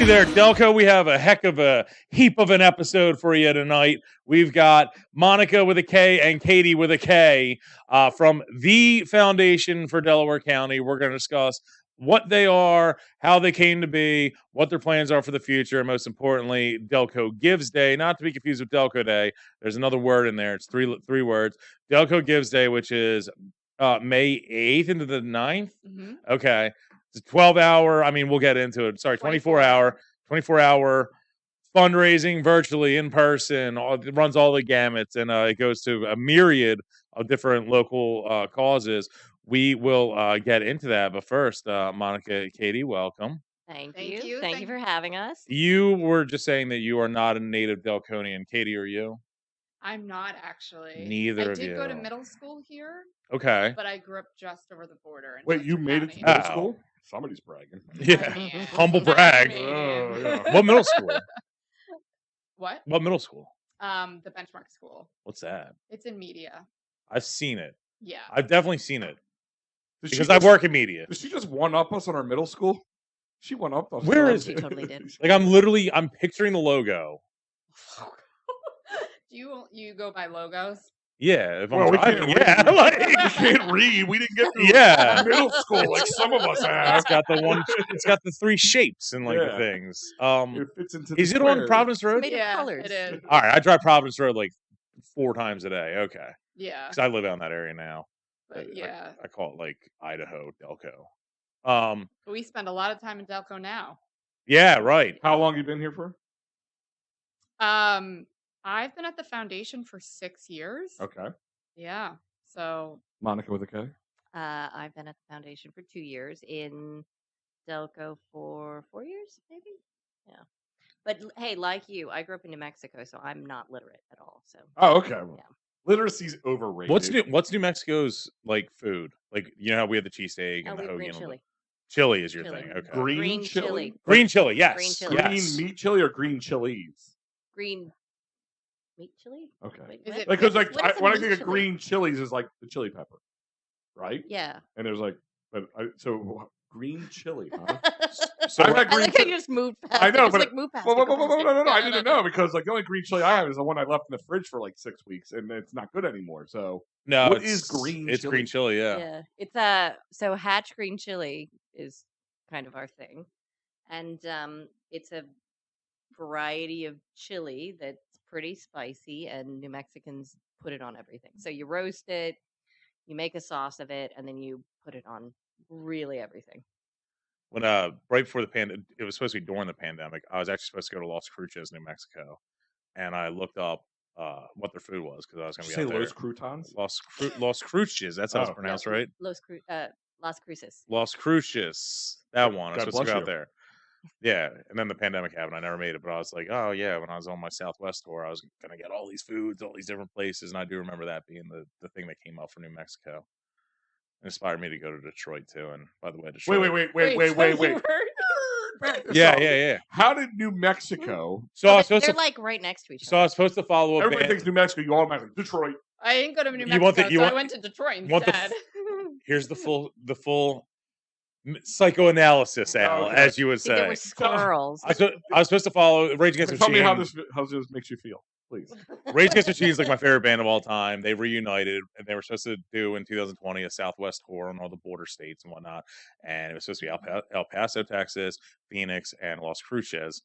Alrighty there, Delco. We have a heck of a heap of an episode for you tonight. We've got Monica with a K and Katy with a K from the Foundation for Delaware County. We're going to discuss what they are, how they came to be, what their plans are for the future, and most importantly, Delco Gives Day. Not to be confused with Delco Day. There's another word in there. It's three words. Delco Gives Day, which is May 8th into the 9th. Mm-hmm. Okay. It's a 12-hour, I mean, we'll get into it. Sorry, 24-hour fundraising virtually in person. It runs all the gamuts, and it goes to a myriad of different local causes. We will get into that. But first, Monica, Katy, welcome. Thank you. Thank you for having us. You were just saying that you are not a native Delconian. Katy, are you? I'm not actually. Neither of you. I did go to middle school here. Okay. But I grew up just over the border. Wait, you made it to County. middle school? Somebody's bragging. Yeah. Humble brag. Oh, yeah. What middle school? What? What middle school? The Benchmark School. What's that? It's in media. I've seen it. Yeah. I've definitely seen it. Did Because I work in media. Did she just one-up us on our middle school? She one-upped us. Where is She it? totally did. Like, I'm picturing the logo. Do you go by logos? Yeah, if I'm Well, we driving, can't yeah. read. Like, We can't read. We didn't get through Yeah. middle school like some of us have. it's got the three shapes and like the Yeah. things. It fits into the Is it on squares. Providence Road? Made of Yeah, colors. it is. All right, I drive Providence Road like 4 times a day. Okay, Yeah. because I live out in that area now. But yeah. I call it like Idaho Delco. But we spend a lot of time in Delco now. Yeah, right. How long you been here for? I've been at the foundation for 6 years. Okay. Yeah. So Monica with a K? I've been at the foundation for 2 years, in Delco for 4 years, maybe. Yeah. But hey, like you, I grew up in New Mexico, so I'm not literate at all. So. Oh, okay. Yeah. Literacy's overrated. What's New Mexico's like food? Like, you know how we have the cheesesteak and Oh, the we have hoagie green and chili. Chili is your Chili. thing. Okay. Green chili? Green chili, yes. Green chili. Green Yes. meat chili or green chilies? Green meat chili? Okay. Wait, Is what? it- Like, because like What is a when I meat think of chili? green chilies is like the chili pepper, right? Yeah. And there's like, so green chili, huh? So I've had I green like how chili. you just moved past. I know, it. Just, but like move past. Whoa, it, whoa, go whoa, whoa, past no, it. no, no! I No, didn't no, know because like the only green chili I have is the one I left in the fridge for like 6 weeks, and it's not good anymore. So No, what it's is green It's chili? green chili, yeah. Yeah, it's so Hatch green chili is kind of our thing, and it's a variety of chili that's pretty spicy, and New Mexicans put it on everything. So you roast it, you make a sauce of it, and then you put it on really everything. When right before the pandemic, it was supposed to be during the pandemic. I was actually supposed to go to Las Cruces, New Mexico, and I looked up what their food was because I was going Did to you be say out Los there. Croutons? Las Cruces. That's how it's Oh. pronounced, right? Las Cruces. Las Cruces. That one. I was God supposed to go bless out there. Yeah, and then the pandemic happened. I never made it, but I was like, oh yeah, when I was on my Southwest tour, I was gonna get all these foods, all these different places, and I do remember that being the thing that came up for New Mexico. It inspired me to go to Detroit too. And by the way, Detroit. Wait. So you were- Back this Yeah, up. yeah. How did New Mexico? So I Well, was supposed they're to. like right next to each So I other. was supposed to follow a Everybody band. thinks New Mexico. You automatically Detroit. I didn't go to New You Mexico, want the- you so want- I went to Detroit you want the instead. Here's the full psychoanalysis, Al, Okay. as you would There say. were squirrels. I was supposed to follow Rage Against the Tell me Machine. how this makes you feel, please. Rage Against the Machine is like my favorite band of all time. They reunited, and they were supposed to do in 2020 a Southwest tour on all the border states and whatnot. And it was supposed to be El Paso, Texas, Phoenix, and Las Cruces.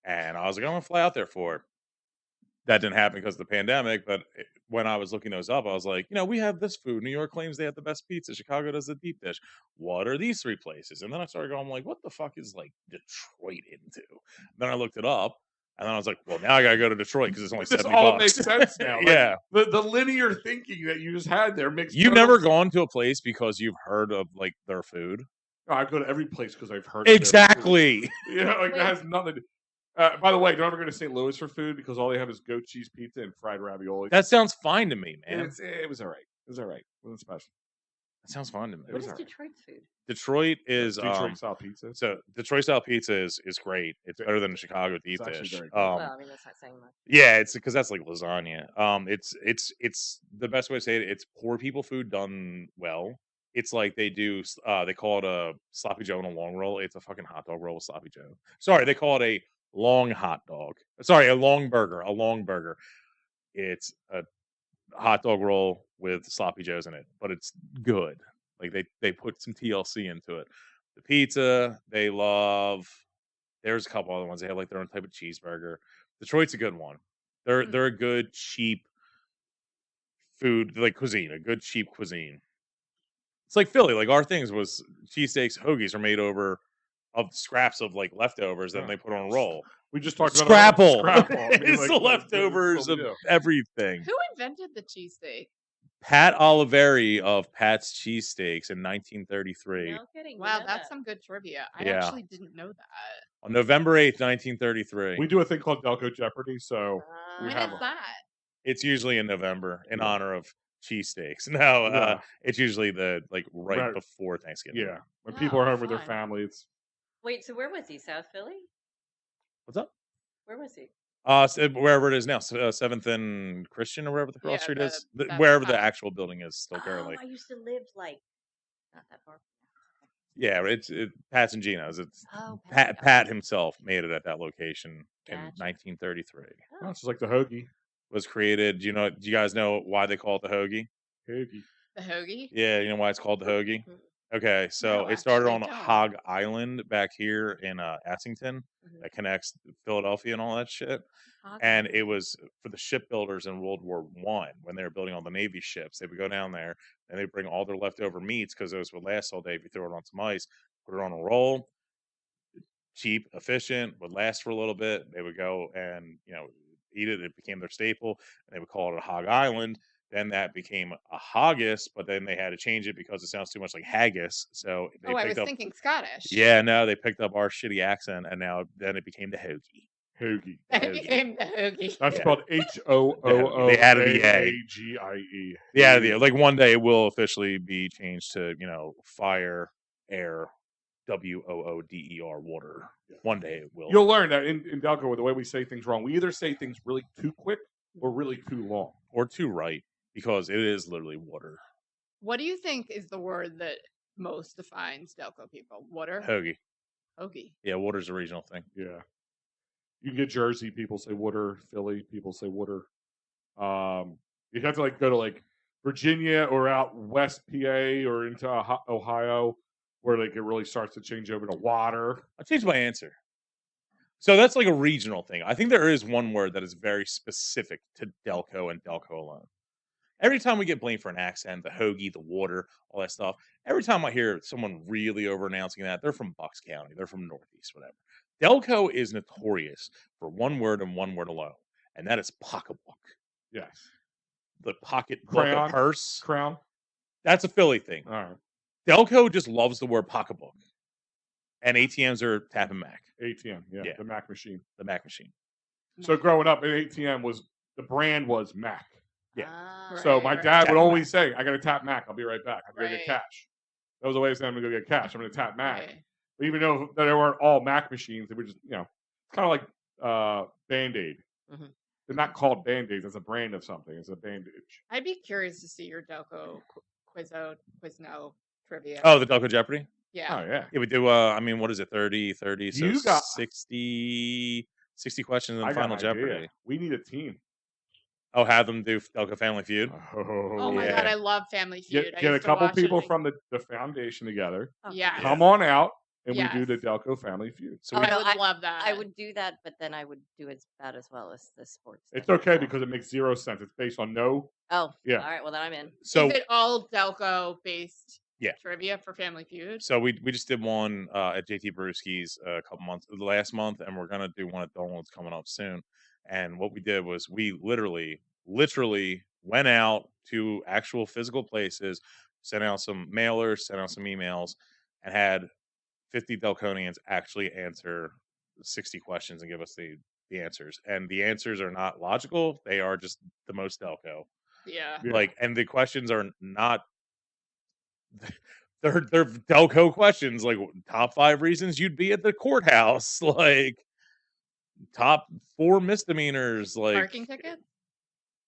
And I was like, I'm gonna fly out there for it. That didn't happen because of the pandemic. But when I was looking those up, I was like, we have this food. New York claims they have the best pizza. Chicago does the deep dish. What are these 3 places? And then I started going, like, what the fuck is like Detroit into? Then I looked it up. And then I was like, well, now I gotta go to Detroit because it's only This $70. all makes sense now. Like, Yeah. The linear thinking that you just had there makes. You've total never sense. gone to a place because you've heard of like their food. No, I go to every place because I've heard. of their Exactly. food. Like that has nothing. By the way, don't ever go to St. Louis for food because all they have is goat cheese pizza and fried ravioli. That sounds fine to me, man. It was all right. It was all right. It wasn't special. That sounds fine to me. What is alright. Detroit's food? Detroit is Detroit style pizza. so Detroit style pizza is great. It's better than the Chicago deep It's actually dish. very good. Well, I mean, that's not saying much. Yeah, it's because that's like lasagna. It's the best way to say it. It's poor people food done well. it's like they do. They call it a sloppy Joe and a long roll. It's a fucking hot dog roll with sloppy Joe. Sorry, they call it a long hot dog. Sorry, a long burger. A long burger. It's a hot dog roll with sloppy joes in it, but it's good. Like they put some TLC into it. The pizza they love. There's a couple other ones. They have like their own type of cheeseburger. Detroit's a good one. They're a good cheap food, like cuisine, a good cheap cuisine. It's like Philly. Like our things was cheesesteaks, hoagies are made over of scraps of like leftovers that Yeah. they put on a roll. We just talked about Scrapple. Scrapple. I mean, It's like, the that's leftovers what of we do. everything. Who invented the cheesesteak? Pat Oliveri of Pat's Cheesesteaks in 1933. No kidding. Wow, know that's that. some good trivia. I Yeah. actually didn't know that. On November 8th, 1933. We do a thing called Delco Jeopardy, so we When have is that? It's usually in November in Yeah. honor of cheesesteaks. No, Yeah. it's usually the right Right. before Thanksgiving. yeah. When people are Oh, home with their fun. family, it's Wait, so where was he? South Philly? What's up? Where was he? Wherever it is now, 7th and Christian or wherever the cross Yeah, street is, that wherever the house. actual building is still currently. Oh, I used to live like not that far. Yeah, it's Pat's and Gino's. It's Oh, Pat himself made it at that location in Gotcha. 1933. oh, it's just like the hoagie. Was created. Do you guys know why they call it the hoagie? Hoagie. The hoagie? Yeah, you know why it's called the hoagie? Mm. Okay, so No, it started actually on don't. Hog Island back here in Assington Mhm. that connects Philadelphia and all that shit. And it was for the shipbuilders in World War One when they were building all the Navy ships. They would go down there and they bring all their leftover meats because those would last all day if you throw it on some ice. Put it on a roll, cheap, efficient, would last for a little bit. They would go and eat it. It became their staple, and they would call it a Hog Island. Then that became a haggis, but then they had to change it because it sounds too much like haggis. So they Oh, I was picked up. thinking Scottish. Yeah, no, they picked up our shitty accent, and then it became the hoagie. Hoagie. That Hoagie. became the hoagie. That's Yeah. spelled HOOO. They added the A. AGIE. Yeah, like one day it will officially be changed to fire, air, WOODER, water. One day it will. You'll learn that in Delco, the way we say things wrong, we either say things really too quick or really too long. Or too right, because it is literally water. What do you think is the word that most defines Delco people? Water? Hoagie. Hoagie. Yeah, water's a regional thing. Yeah. You can get Jersey, people say water. Philly, people say water. You have to go to Virginia or out west PA or into Ohio where it really starts to change over to water. I'll change my answer. So that's like a regional thing. I think there is one word that is very specific to Delco and Delco alone. Every time we get blamed for an accent, the hoagie, the water, all that stuff, every time I hear someone really over-announcing that, they're from Bucks County, they're from Northeast, whatever. Delco is notorious for one word and one word alone, and that is pocketbook. Yes. The pocket book, Crayon? a purse. Crown. That's a Philly thing. All right. Delco just loves the word pocketbook. And ATMs are Tap and Mac, ATM. Yeah. Yeah. The Mac machine. the Mac machine. So growing up, an ATM the brand was Mac. Yeah. Ah, So my right. dad Tap would Mac. always say, I got to tap Mac. I'll be right back. I'm going to get Right. cash. That was the way I said, I'm going to go get cash. I'm going to tap Mac. Right. But even though they weren't all Mac machines, they were just, it's kind of like Band-Aid. Mhm. They're not called Band-Aids. It's a brand of something. It's a bandage. I'd be curious to see your Delco Quizno trivia. Oh, the Delco Jeopardy? Yeah. Oh, yeah. Yeah, we do, what is it, 30, so You got- 60 questions in I got Final an idea. Jeopardy. We need a team. Oh, have them do Delco Family Feud? Oh my yeah. god, I love Family Feud. I Get a used to couple watch it people as a- from the foundation together. Oh, Yeah. Come on out, and Yes. we do the Delco Family Feud. So Oh, we, I would I- love that. I would do that, but then I would do as bad as well as the sports. It's stuff. okay because it makes zero sense. It's based on no. Oh, Yeah. All right. Well, then I'm in. so Is it all Delco based Yeah. trivia for Family Feud? So we just did one at JT Brewski's last month, and we're gonna do one at Dolan's coming up soon. And what we did was we literally went out to actual physical places, sent out some mailers, sent out some emails, and had 50 Delconians actually answer 60 questions and give us the answers. And the answers are not logical; they are just the most Delco. Yeah. Yeah. And the questions are not. They're Delco questions, like top 5 reasons you'd be at the courthouse, like top 4 misdemeanors, like Parking ticket?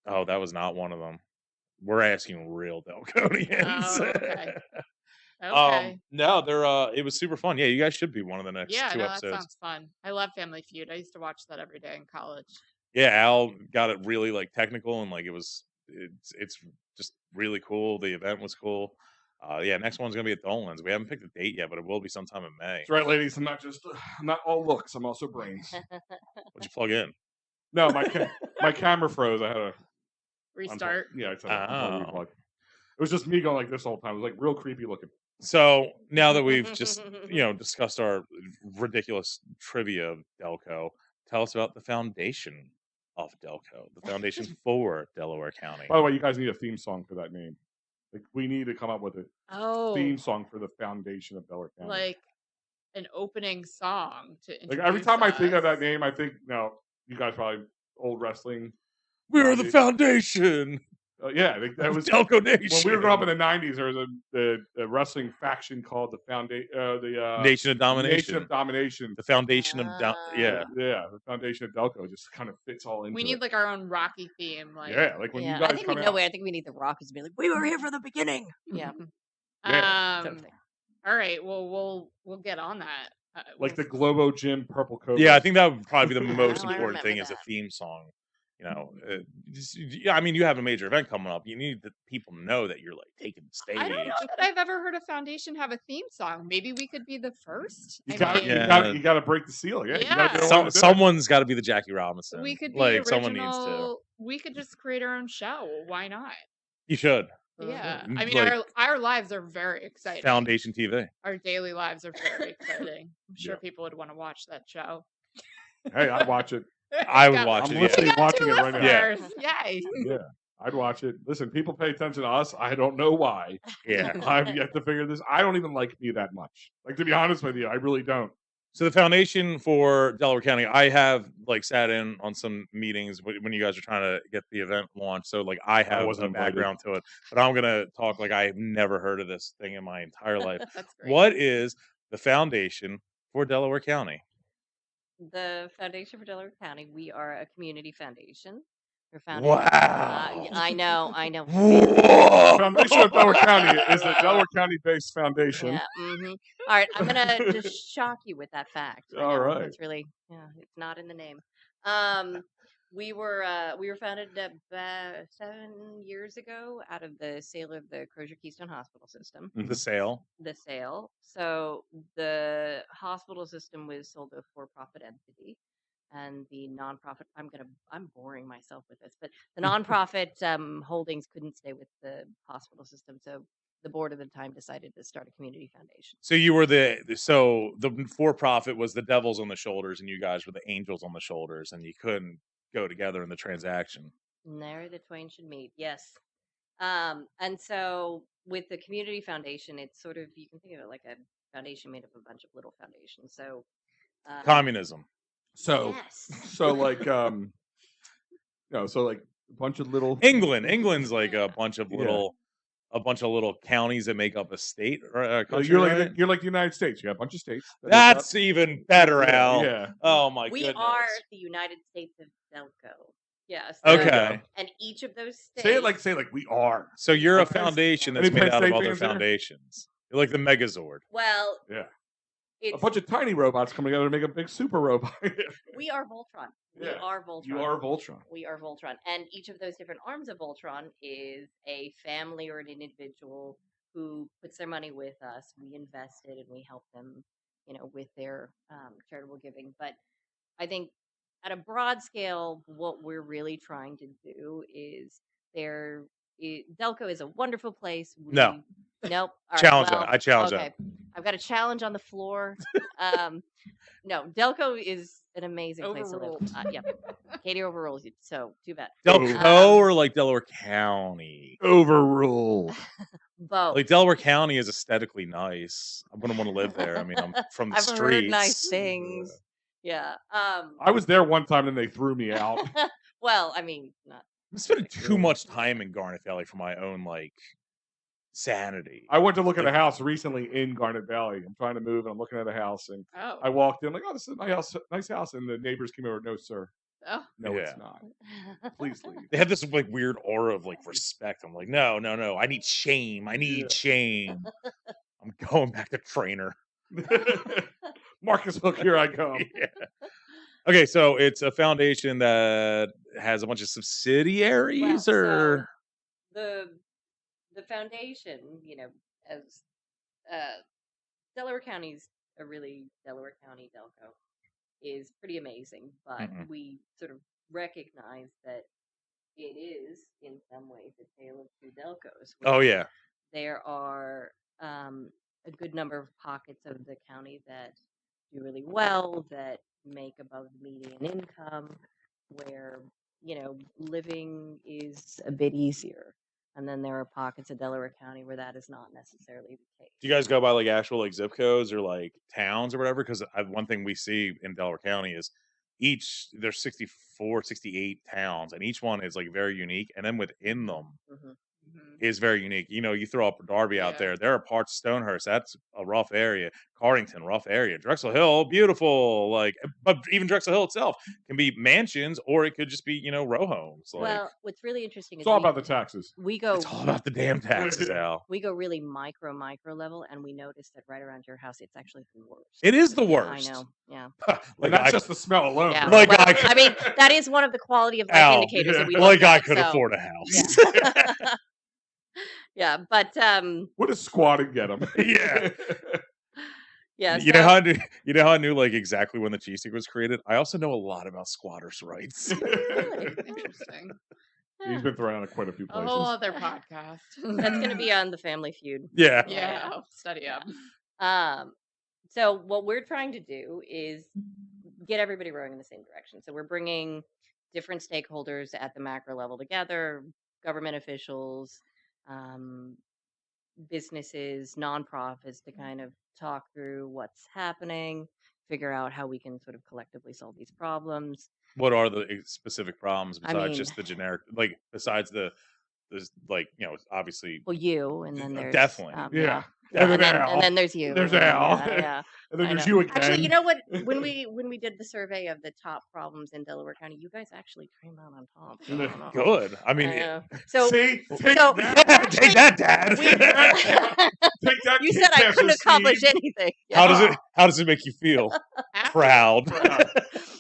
oh, that was not one of them. We're asking real Delconians. Oh, okay. Okay. No, they're it was super fun. Yeah, you guys should be one of the next Yeah, 2 no, that episodes. sounds fun. I love Family Feud. I used to watch that every day in college. Yeah, Al got it really like technical and like it's just really cool. The event was cool. Yeah, next one's gonna be at Dolan's. We haven't picked a date yet, but it will be sometime in May. That's right, ladies. I'm not all looks. I'm also brains. What'd you plug in? No, my camera froze. I had to Restart. Yeah, it's a Oh. replug. It was just me going like this all the time. It was like real creepy looking. So now that we've just discussed our ridiculous trivia of Delco, tell us about the foundation of Delco, the foundation for Delaware County. By the way, you guys need a theme song for that name. Like we need to come up with a Oh, theme song for the foundation of Delaware County. like an opening song to Like every introduce time I think of that us. name, I think you guys probably old wrestling. We are the foundation Yeah, I think that of was Delco Nation. when we were growing up in the '90s. There was a wrestling faction called the Nation of Domination. Nation of Domination. The foundation of Yeah, the foundation of Delco just kind of fits all into We it. need like our own Rocky theme. Like, Yeah, like when you Yeah, guys I think we come know out. where. I think we need the Rockers to be like, we were here for the beginning. Yeah. Yeah. sort of thing. All right. Well, we'll get on that. Like the Globo Gym Purple Cobra. Yeah, I think that would probably be the most I important thing remember is a that. theme song. I mean, you have a major event coming up. You need the people to know that you're like taking the stage. I don't know that I've ever heard a foundation have a theme song. Maybe we could be the first. You I got mean, you got to break the seal. Yeah, you gotta Yeah. be the one to do it. Someone's got to be the Jackie Robinson. we could be like original. someone needs to. We could just create our own show. Why not? You should. Yeah. Mhm. I mean, Like- our lives are very exciting. Foundation TV. Our daily lives are very exciting. I'm sure Yeah. people would want to watch that show. Hey, I'd watch it. I would Got- watch I'm it. Yeah. listening, We got watching two it right now. Yeah. listeners. Yay. Yeah, I'd watch it. Listen, people pay attention to us. I don't know why. Yeah. I've yet to figure this. I don't even like me that much. Like, to be honest with you, I really don't. So the foundation for Delaware County, I have like sat in on some meetings when you guys are trying to get the event launched. So like I have wasn't a invited. background to it, but I'm gonna talk like I've never heard of this thing in my entire life. That's great. What is the foundation for Delaware County? The Foundation for Delaware County, we are a community foundation. We're founded. Wow. I know. Whoa! Foundation of Delaware County is a Delaware County-based foundation. Yeah. All right, I'm gonna just shock you with that fact. I All know, right. It's really, it's not in the name. We were founded about 7 years ago out of the sale of the Crozier Keystone Hospital System. The sale. The sale. So the hospital system was sold to a for-profit entity, and the nonprofit. I'm boring myself with this, but the nonprofit holdings couldn't stay with the hospital system, so the board at the time decided to start a community foundation. So you were the for-profit was the devils on the shoulders, and you guys were the angels on the shoulders, and you couldn't go together in the transaction. And there the twain should meet. Yes. And so with the community foundation, it's sort of, you can think of it like a foundation made of a bunch of little foundations. So Communism. So, yes. so like, so like a bunch of little. England's like a bunch of Yeah. little counties that make up a state or a So country. you're like right? you're like the United States. You got a bunch of states. that make That's up- even better, Al. Yeah. Oh my We goodness. are the United States of Delco. Yes. Okay. And each of those states. Say it like we are. So you're a Like Penn- foundation any that's made Penn out of State other fans there? foundations. You're like the Megazord. Well, Yeah. it's, A bunch of tiny robots coming together to make a big super robot. we are Voltron. We Yeah. are Voltron. You are Voltron. We are Voltron. And each of those different arms of Voltron is a family or an individual who puts their money with us. We invest it and we help them, with their charitable giving. But I think at a broad scale, what we're really trying to do is Delco is a wonderful place. No. Nope. All right, Challenge well, that. I challenge okay. I've got a challenge on the floor. No, Delco is an amazing place to live. Overruled. Yeah. Katie overrules you, so too bad. that. Delco Um, or like Delaware County? Overruled. Both. Like Delaware County is aesthetically nice. I wouldn't want to live there. I mean, I'm from the I've streets. heard nice things. Yeah. I was there one time and they threw me out. Well, I mean, not. I'm spending too much time in Garnet Valley for my own like sanity. I went to look at a house recently in Garnet Valley. I'm trying to move and I'm looking at a house and Oh. I walked in like, oh, this is my house, nice house, and the neighbors came over. No, sir. Oh. No, Yeah. it's not. Please leave. They have this like weird aura of like respect. I'm like, no. I need shame. I need Yeah. shame. I'm I'm going back to trainer. Marcus Hook, here I come. Yeah. Okay, so it's a foundation that has a bunch of subsidiaries, Well, or the foundation, as Delaware County's Delaware County Delco is pretty amazing, but Mhm. we sort of recognize that it is in some ways a tale of two Delcos. oh Where yeah, there are a good number of pockets of the county that do really well, that make above the median income, where living is a bit easier. And then there are pockets of Delaware County where that is not necessarily the case. do you guys go by like actual like zip codes or like towns or whatever? Because one thing we see in Delaware County is there's 64, 68 towns, and each one is like very unique, and then within them Mhm. is very unique. You throw up Darby out Yeah. there are parts of Stonehurst, that's a rough area. Cardington, rough area. Drexel Hill, beautiful. Like, but even Drexel Hill itself can be mansions, or it could just be row homes. Like, Well, what's really interesting is It's all about the taxes. we go it's all about the damn taxes, Al. we go really micro level, and we notice that right around your house, it's actually the worst. It is the Yeah, worst. I know. Yeah. like And that's I, just the smell alone. Yeah. Like well, I- I mean, that is one of the quality of life Al, indicators that we look like I at, could so, afford a house. Yeah. Yeah, but What does squatting get them? Yeah. yeah. You know how I knew like exactly when the cheesesteak was created? I also know a lot about squatters' rights. Really? Interesting. He's been thrown out of quite a few A places. whole other podcast. That's going to be on the Family Feud. Yeah. Yeah, I'll study up. So what we're trying to do is get everybody rowing in the same direction. So we're bringing different stakeholders at the macro level together, government officials, businesses, nonprofits, to kind of talk through what's happening, figure out how we can sort of collectively solve these problems. What are the specific problems I besides mean- just the generic, like besides there's like obviously Well, you, and then there's definitely. Yeah. Yeah, And then Al. and then there's you. There's and then- Al. Yeah. And then I there's know. you again. Actually, you know what? When we did the survey of the top problems in Delaware County, you guys actually came out on top. So I don't know. Good. I mean, I know. So See? Take so- that. yeah, take that, Dad. we- Take that. you Kid said I Caster couldn't accomplish Steve. anything. How does it make you feel? Proud.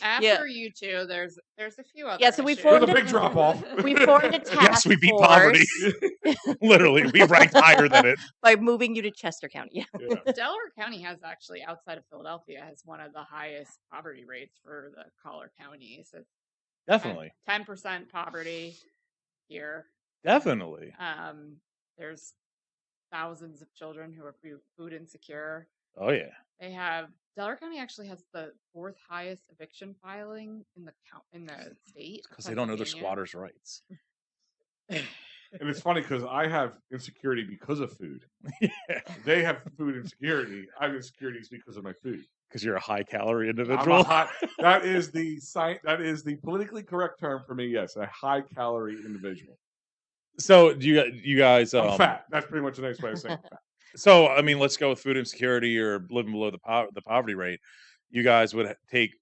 After you two, there's a few other. Yeah, so we issues. formed There's a big drop off. We formed a task Yes, we beat force poverty. Literally, we ranked higher than it. by moving you to Chester County. Yeah. Yeah. Delaware County has actually, outside of Philadelphia, has one of the highest poverty rates for the collar counties. It's Definitely. 10% poverty here. Definitely. There's thousands of children who are food insecure. Oh yeah. They have Delaware County actually has the 4th highest eviction filing in the state Because they don't know their Pennsylvania. squatters' rights. And it's funny because I have insecurity because of food. Yeah. They have food insecurity. I have insecurities because of my food. Because you're a high calorie I'm a individual. that is the politically correct term for me. Yes, a high calorie individual. So do you guys I'm fat. That's pretty much the nice way of saying fat. So I mean, let's go with food insecurity or living below the poverty rate. You guys would take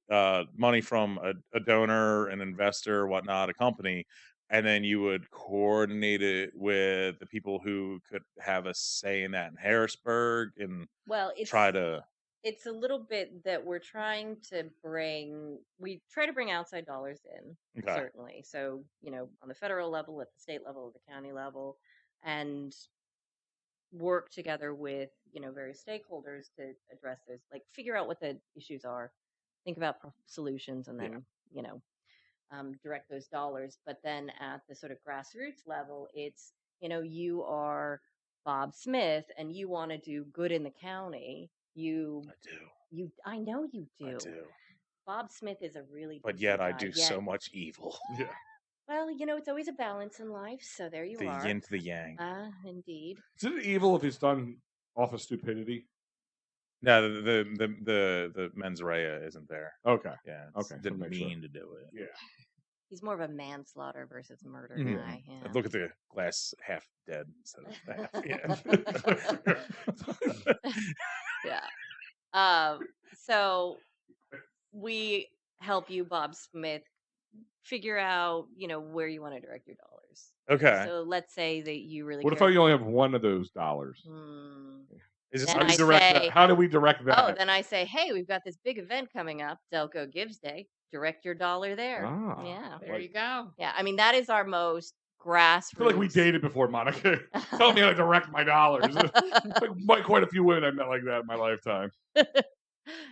money from a donor, an investor, whatnot, a company, and then you would coordinate it with the people who could have a say in that in Harrisburg and Well, it's try to. it's a little bit that we're trying to bring. We try to bring outside dollars in, Okay. certainly. So on the federal level, at the state level, at the county level, and work together with various stakeholders to address this, like figure out what the issues are, think about solutions, and then direct those dollars. But then at the sort of grassroots level, it's you are Bob Smith and you want to do good in the county. I know you do. I do. Bob Smith is a really But decent yet I guy. do so much evil. Yeah. Well, it's always a balance in life, so there you The are. yin to the yang. Indeed. Is it evil if it's done off of stupidity? No, the mens rea isn't there. Okay. Yeah. Okay, Didn't so make sure. mean to do it. Yeah. He's more of a manslaughter versus murder Mhm. guy. Yeah. I'd look at the glass half dead instead of half. Yeah. Yeah. So we help you, Bob Smith, figure out, where you want to direct your dollars. Okay. So let's say that you really What if care. I only have one of those dollars? Is this Then How do I we direct say, that? How do we direct that? oh, then I say, hey, we've got this big event coming up, Delco Gives Day. Direct your dollar there. Ah, Yeah. There you go. Yeah. I mean, that is our most I feel like we grassroots. dated before, Monica. Tell me how to direct my dollars. Quite a few women I've met like that in my lifetime.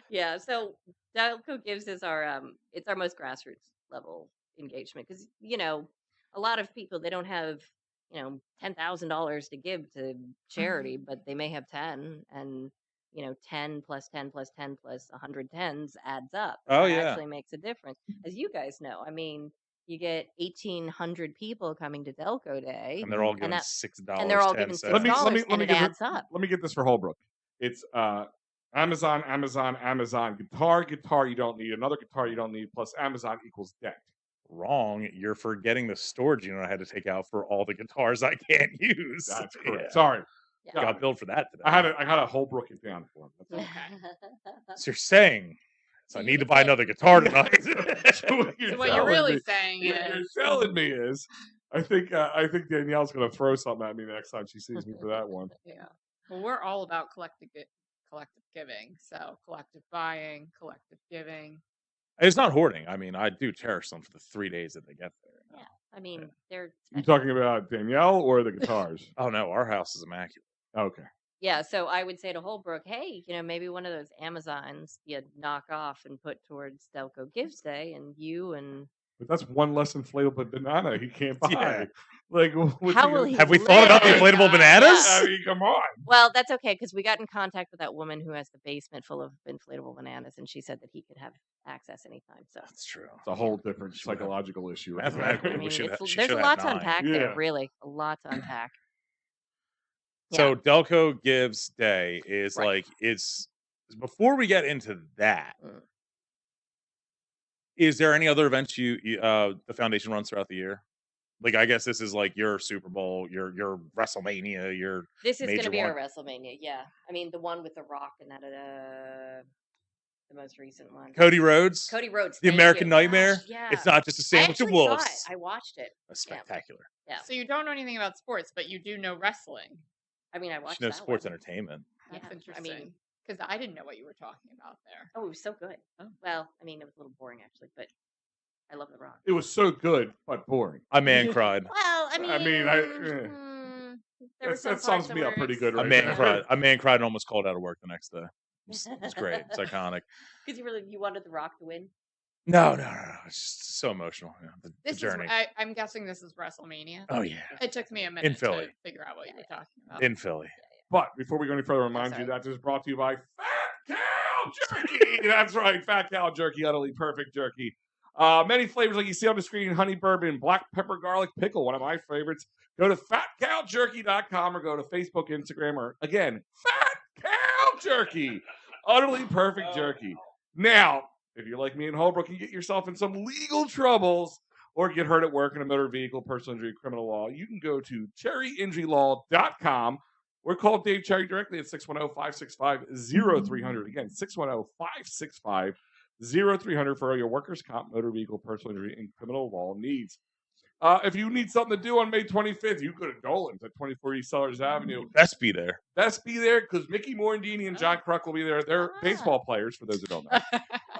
Yeah. So Delco Gives is our it's our most grassroots level engagement because a lot of people they don't have $10,000 to give to charity, but they may have 10, and 10 plus 10 plus 10 plus 100 tens adds up. And Oh that yeah. actually makes a difference, as you guys know. I mean, you get 1,800 people coming to Delco Day, And they're all and giving that $6. and they're all 10 giving cents. Let me $6, and let me it get adds up. let me get this for Holbrook. It's Amazon, Amazon, Amazon. Guitar you don't need. Another guitar you don't need. Plus Amazon equals debt. Wrong. You're forgetting the storage unit I had to take out for all the guitars I can't use. That's correct. Yeah. Sorry, Yeah. Got billed for that today. I had to Holbrook it down for him. That's all. Okay. So you're saying So I you need to can buy get- another guitar tonight. So what So what you're really saying you're is, telling me is, I think Danielle's gonna throw something at me next time she sees me for that one. yeah. Well, we're all about collective giving. So collective buying, collective giving. It's not hoarding. I mean, I do cherish them for the 3 days that they get there. Yeah, I mean, they're You special. talking about Danielle or the guitars? Oh no, our house is immaculate. Okay. Yeah, so I would say to Holbrook, hey, maybe one of those Amazons you knock off and put towards Delco Gives Day, and you and But that's one less inflatable banana he can't buy. Yeah. Like, what's how he will gonna- he Have we thought about the live? inflatable God. bananas? I mean, come on. Well, that's okay because we got in contact with that woman who has the basement full of inflatable bananas, and she said that he could have access anytime. So That's true. It's a whole different Should have- psychological issue. Right Mathematically, there. I mean, should have- she there's should a have lot to 9. unpack Yeah. there, really, a lot to unpack. So Delco Gives Day is Right. like it's before we get into that. Mm. Is there any other events the foundation runs throughout the year? Like I guess this is like your Super Bowl, your WrestleMania, your This is going major to be our one. WrestleMania, yeah. I mean, the one with The Rock and that, the most recent one. Cody Rhodes, Cody Rhodes, the thank American you. Nightmare. Gosh, yeah. It's not just a I sandwich of actually saw wolves. it. I watched it. That's spectacular. Yeah. So you don't know anything about sports, but you do know wrestling. I mean, I watched She knows that sports one. entertainment. That's Yeah, I interesting. mean- Because I didn't know what you were talking about there. Oh, it was so good. Oh. Well, I mean, it was a little boring actually, but I love The Rock. It was so good, but boring. A man cried. Well, I mean, there were some That sums parts me where up pretty it's- good A right man there. cried. A man cried and almost called out of work the next day. It's great. It's iconic. Because you wanted The Rock to win. No. It's just so emotional. The This journey. is. I'm guessing this is WrestleMania. Oh yeah, It took me a minute Philly. to figure out what you were talking about. in Philly. But before we go any further, remind you sorry. that this is brought to you by Fat Cow Jerky. That's right, Fat Cow Jerky, utterly perfect jerky. Many flavors like you see on the screen: honey bourbon, black pepper garlic pickle, one of my favorites. Go to fatcowjerky.com or go to Facebook, Instagram, or again, Fat Cow Jerky, utterly perfect jerky. Now, if you're like me and Holbrook and get yourself in some legal troubles or get hurt at work in a motor vehicle, personal injury, criminal law, you can go to cherryinjurylaw.com or call Dave Cherry directly at 610-565-0300. Again, 610-565-0300 for all your workers' comp, motor vehicle, personal injury, and criminal law needs. If you need something to do on May 25th, you go to Dolan's at 24 East Sellers Avenue. Best be there. Best be there because Mickey Morandini and John Kruk will be there. They're Ah. baseball players, for those who don't know.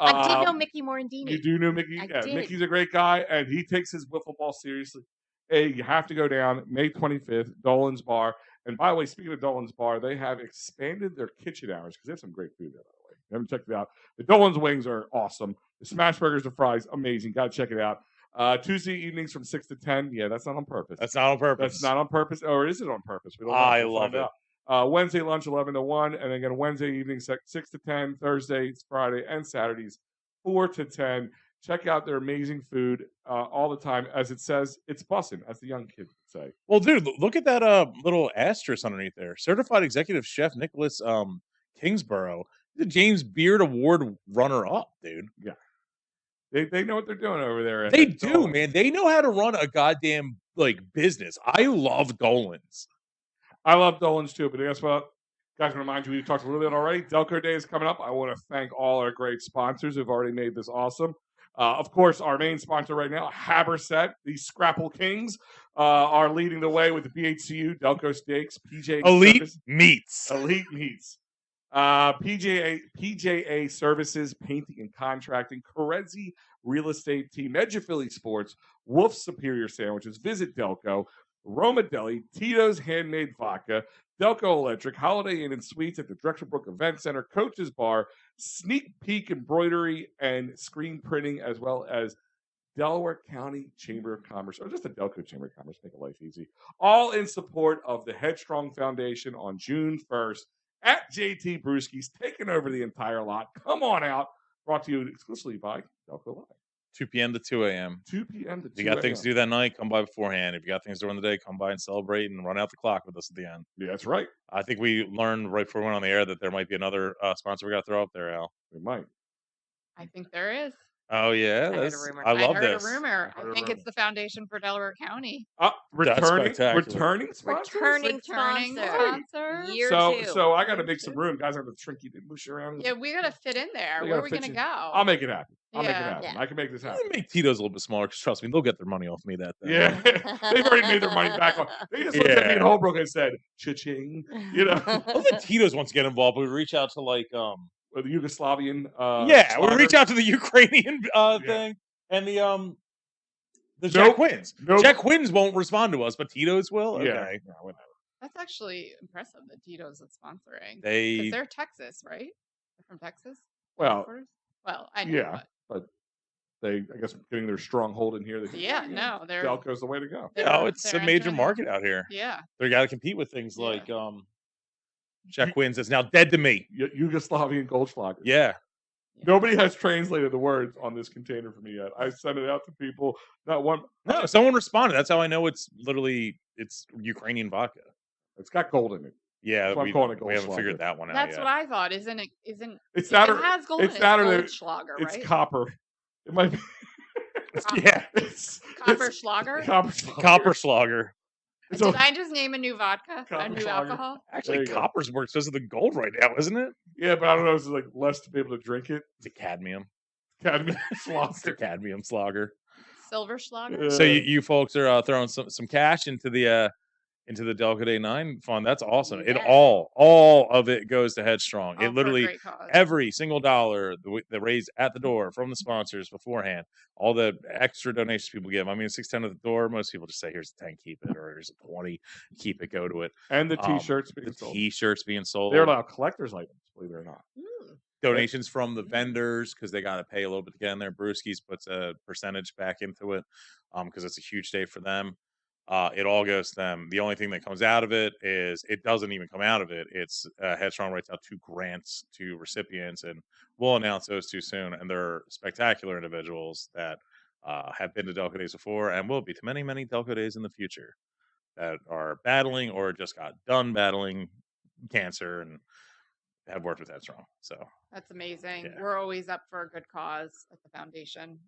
I did know Um, Mickey Morandini. You do know Mickey. I Yeah, did. Mickey's a great guy, and he takes his wiffle ball seriously. Hey, you have to go down May 25th, Dolan's Bar. And by the way, speaking of Dolan's Bar, they have expanded their kitchen hours because they have some great food there, by the way. You haven't checked it out. The Dolan's wings are awesome. The smash burgers, the fries, amazing. Got to check it out. Tuesday evenings from 6 to 10. Yeah, that's not on purpose. That's not on purpose. That's not on purpose. Or is it on purpose? We don't know. I We'll love find it. out. Wednesday lunch 11 to 1, and again Wednesday evening 6 to 10, Thursdays, Friday, and Saturdays 4 to 10. Check out their amazing food all the time. As it says, it's bussin', as the young kids would say. Well, dude, look at that little asterisk underneath there. Certified Executive Chef Nicholas Kingsborough, the James Beard Award runner-up, dude. They know what they're doing over there. They do, man. They know how to run a goddamn business. I love Dolan's. I love Dolan's too, but guess what? Guys, I remind you, we talked a little bit already. Delco Day is coming up. I want to thank all our great sponsors who've already made this awesome. Of course, our main sponsor right now, Haberset, the Scrapple Kings. are leading the way with the BHCU, Delco Steaks, Elite Service- meats. Elite Meats. PJA Services, Painting and Contracting, Corezzi Real Estate Team, Edge of Philly Sports, Wolf Superior Sandwiches, Visit Delco, Roma Deli, Tito's Handmade Vodka, Delco Electric, Holiday Inn and Suites at the Drexel Brook Event Center, Coach's Bar, Sneak Peek Embroidery and Screen Printing, as well as Delaware County Chamber of Commerce, or just the Delco Chamber of Commerce, make life easy. All in support of the Headstrong Foundation on June 1st at JT Brewski's, taking over the entire lot. Come on out. Brought to you exclusively by Delco Live. 2 p.m. to 2 a.m. 2 p.m. to 2 If you got things to do that night, come by beforehand. If you got things during the day, come by and celebrate and run out the clock with us at the end. Yeah, that's right. I think we learned right before we went on the air that there might be another sponsor we got to throw up there, Al. We might. I think there is. Oh, yeah. I heard a rumor. I love heard this. a rumor. I heard I a think rumor. it's the Foundation for Delaware County. Returning spectacular. sponsors? Returning Returning sponsor. sponsor. Year So, two. so I got to Year make some two. room. Guys, I have to shrink you and push you around. Yeah, we gotta fit in there. We Where gotta are we fit gonna you. go? I'll make it happen. I'll make it Yeah. happen. Yeah. I can make this You happen. make Tito's a little bit smaller because trust me, they'll get their money off me that day. Yeah, they've already made their money back. They just looked at me in Yeah. Holbrook and said, "Cha-ching," you know. I don't think Tito's wants to get involved, but we reach out to like Or the Yugoslavian. yeah, we slaughter. reach out to the Ukrainian Yeah. thing and the Jack Quinns. Nope. Jack Quinns won't respond to us, but Tito's will. Okay. Yeah, whatever. That's actually impressive that Tito's is sponsoring. They Because they're Texas, right? They're from Texas. Well, headquarters? Well, I know. yeah, but they, I guess, getting their stronghold in here. They But yeah, no, they're Delco's the way to go. you know, it's they're a major entering- market out here. Yeah. They got to compete with things Yeah. like Jack Quinns is now dead to me. Yugoslavian Goldschlager. Yeah. Nobody has translated the words on this container for me yet. I sent it out to people. Not one. No, someone responded. That's how I know it's Ukrainian vodka. It's got gold in it. Yeah, That's why I'm we, calling it we haven't Goldschlager. figured that one out That's yet. what I thought. Isn't it? Isn't It's it that or has gold it's in it. that or It's the- Goldschlager, it's right? copper. It might be. Yeah. It's Copper it's Schlager? Copper. Schlager. Copper Schlager. It's Did a- I just name a new vodka? Copper A new Schlager. alcohol? There Actually, you go. copper's more expensive than gold right now, isn't it? yeah, but I don't know. It's like less to be able to drink it. It's a cadmium. Cadmium It's a Schlager. cadmium slogger. Silver Schlager? Yeah. So you folks are throwing some cash into the Delco Day 9 fund. That's awesome. It Yeah. all of it goes to Headstrong. All for It a literally great cause. every single dollar that raised at the door from the sponsors beforehand, all the extra donations people give. I mean, $6.10 at the door. Most people just say, "Here's a 10, keep it," or "Here's a 20, keep it, go to it." And the T-shirts The being sold. T-shirts being sold. They're now collector's items, believe it or not. Mm. Donations from the vendors because they got to pay a little bit to get in there. Brewski's puts a percentage back into it because it's a huge day for them. It all goes to them. The only thing that comes out of it is it doesn't even come out of it. It's Headstrong writes out 2 grants to recipients, and we'll announce those too soon. And they're spectacular individuals that have been to Delco Days before and will be to many, many Delco Days in the future that are battling or just got done battling cancer and have worked with Headstrong. So That's amazing. Yeah. We're always up for a good cause at the foundation.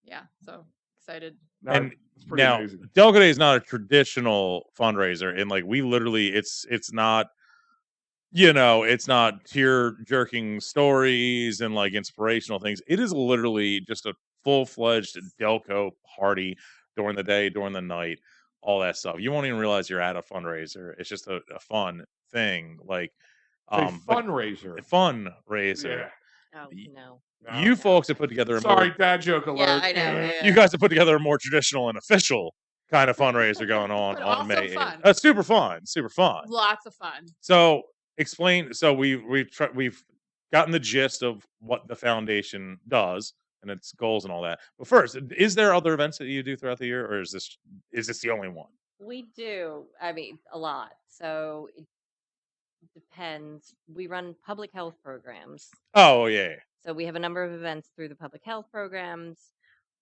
Yeah, so excited. Now, And it's pretty now amazing. Delco Day is not a traditional fundraiser, and like we literally, it's not, it's not tear jerking stories and like inspirational things. It is literally just a full fledged Delco party during the day, during the night, all that stuff. You won't even realize you're at a fundraiser. It's just a fun thing, like It's a but fundraiser. a fundraiser. Yeah. Oh, Y- no. No. You folks have put together a Sorry, more, dad joke alert. Yeah, I know. Yeah. you guys have put together a more traditional and official kind of fundraiser going on But on also May 8th. fun. Super fun, super fun. Lots of fun. So explain. So we've gotten the gist of what the foundation does and its goals and all that. But first, is there other events that you do throughout the year, or is this the only one? We do. I mean, a lot. So it depends. We run public health programs. Oh yeah, So we have a number of events through the public health programs.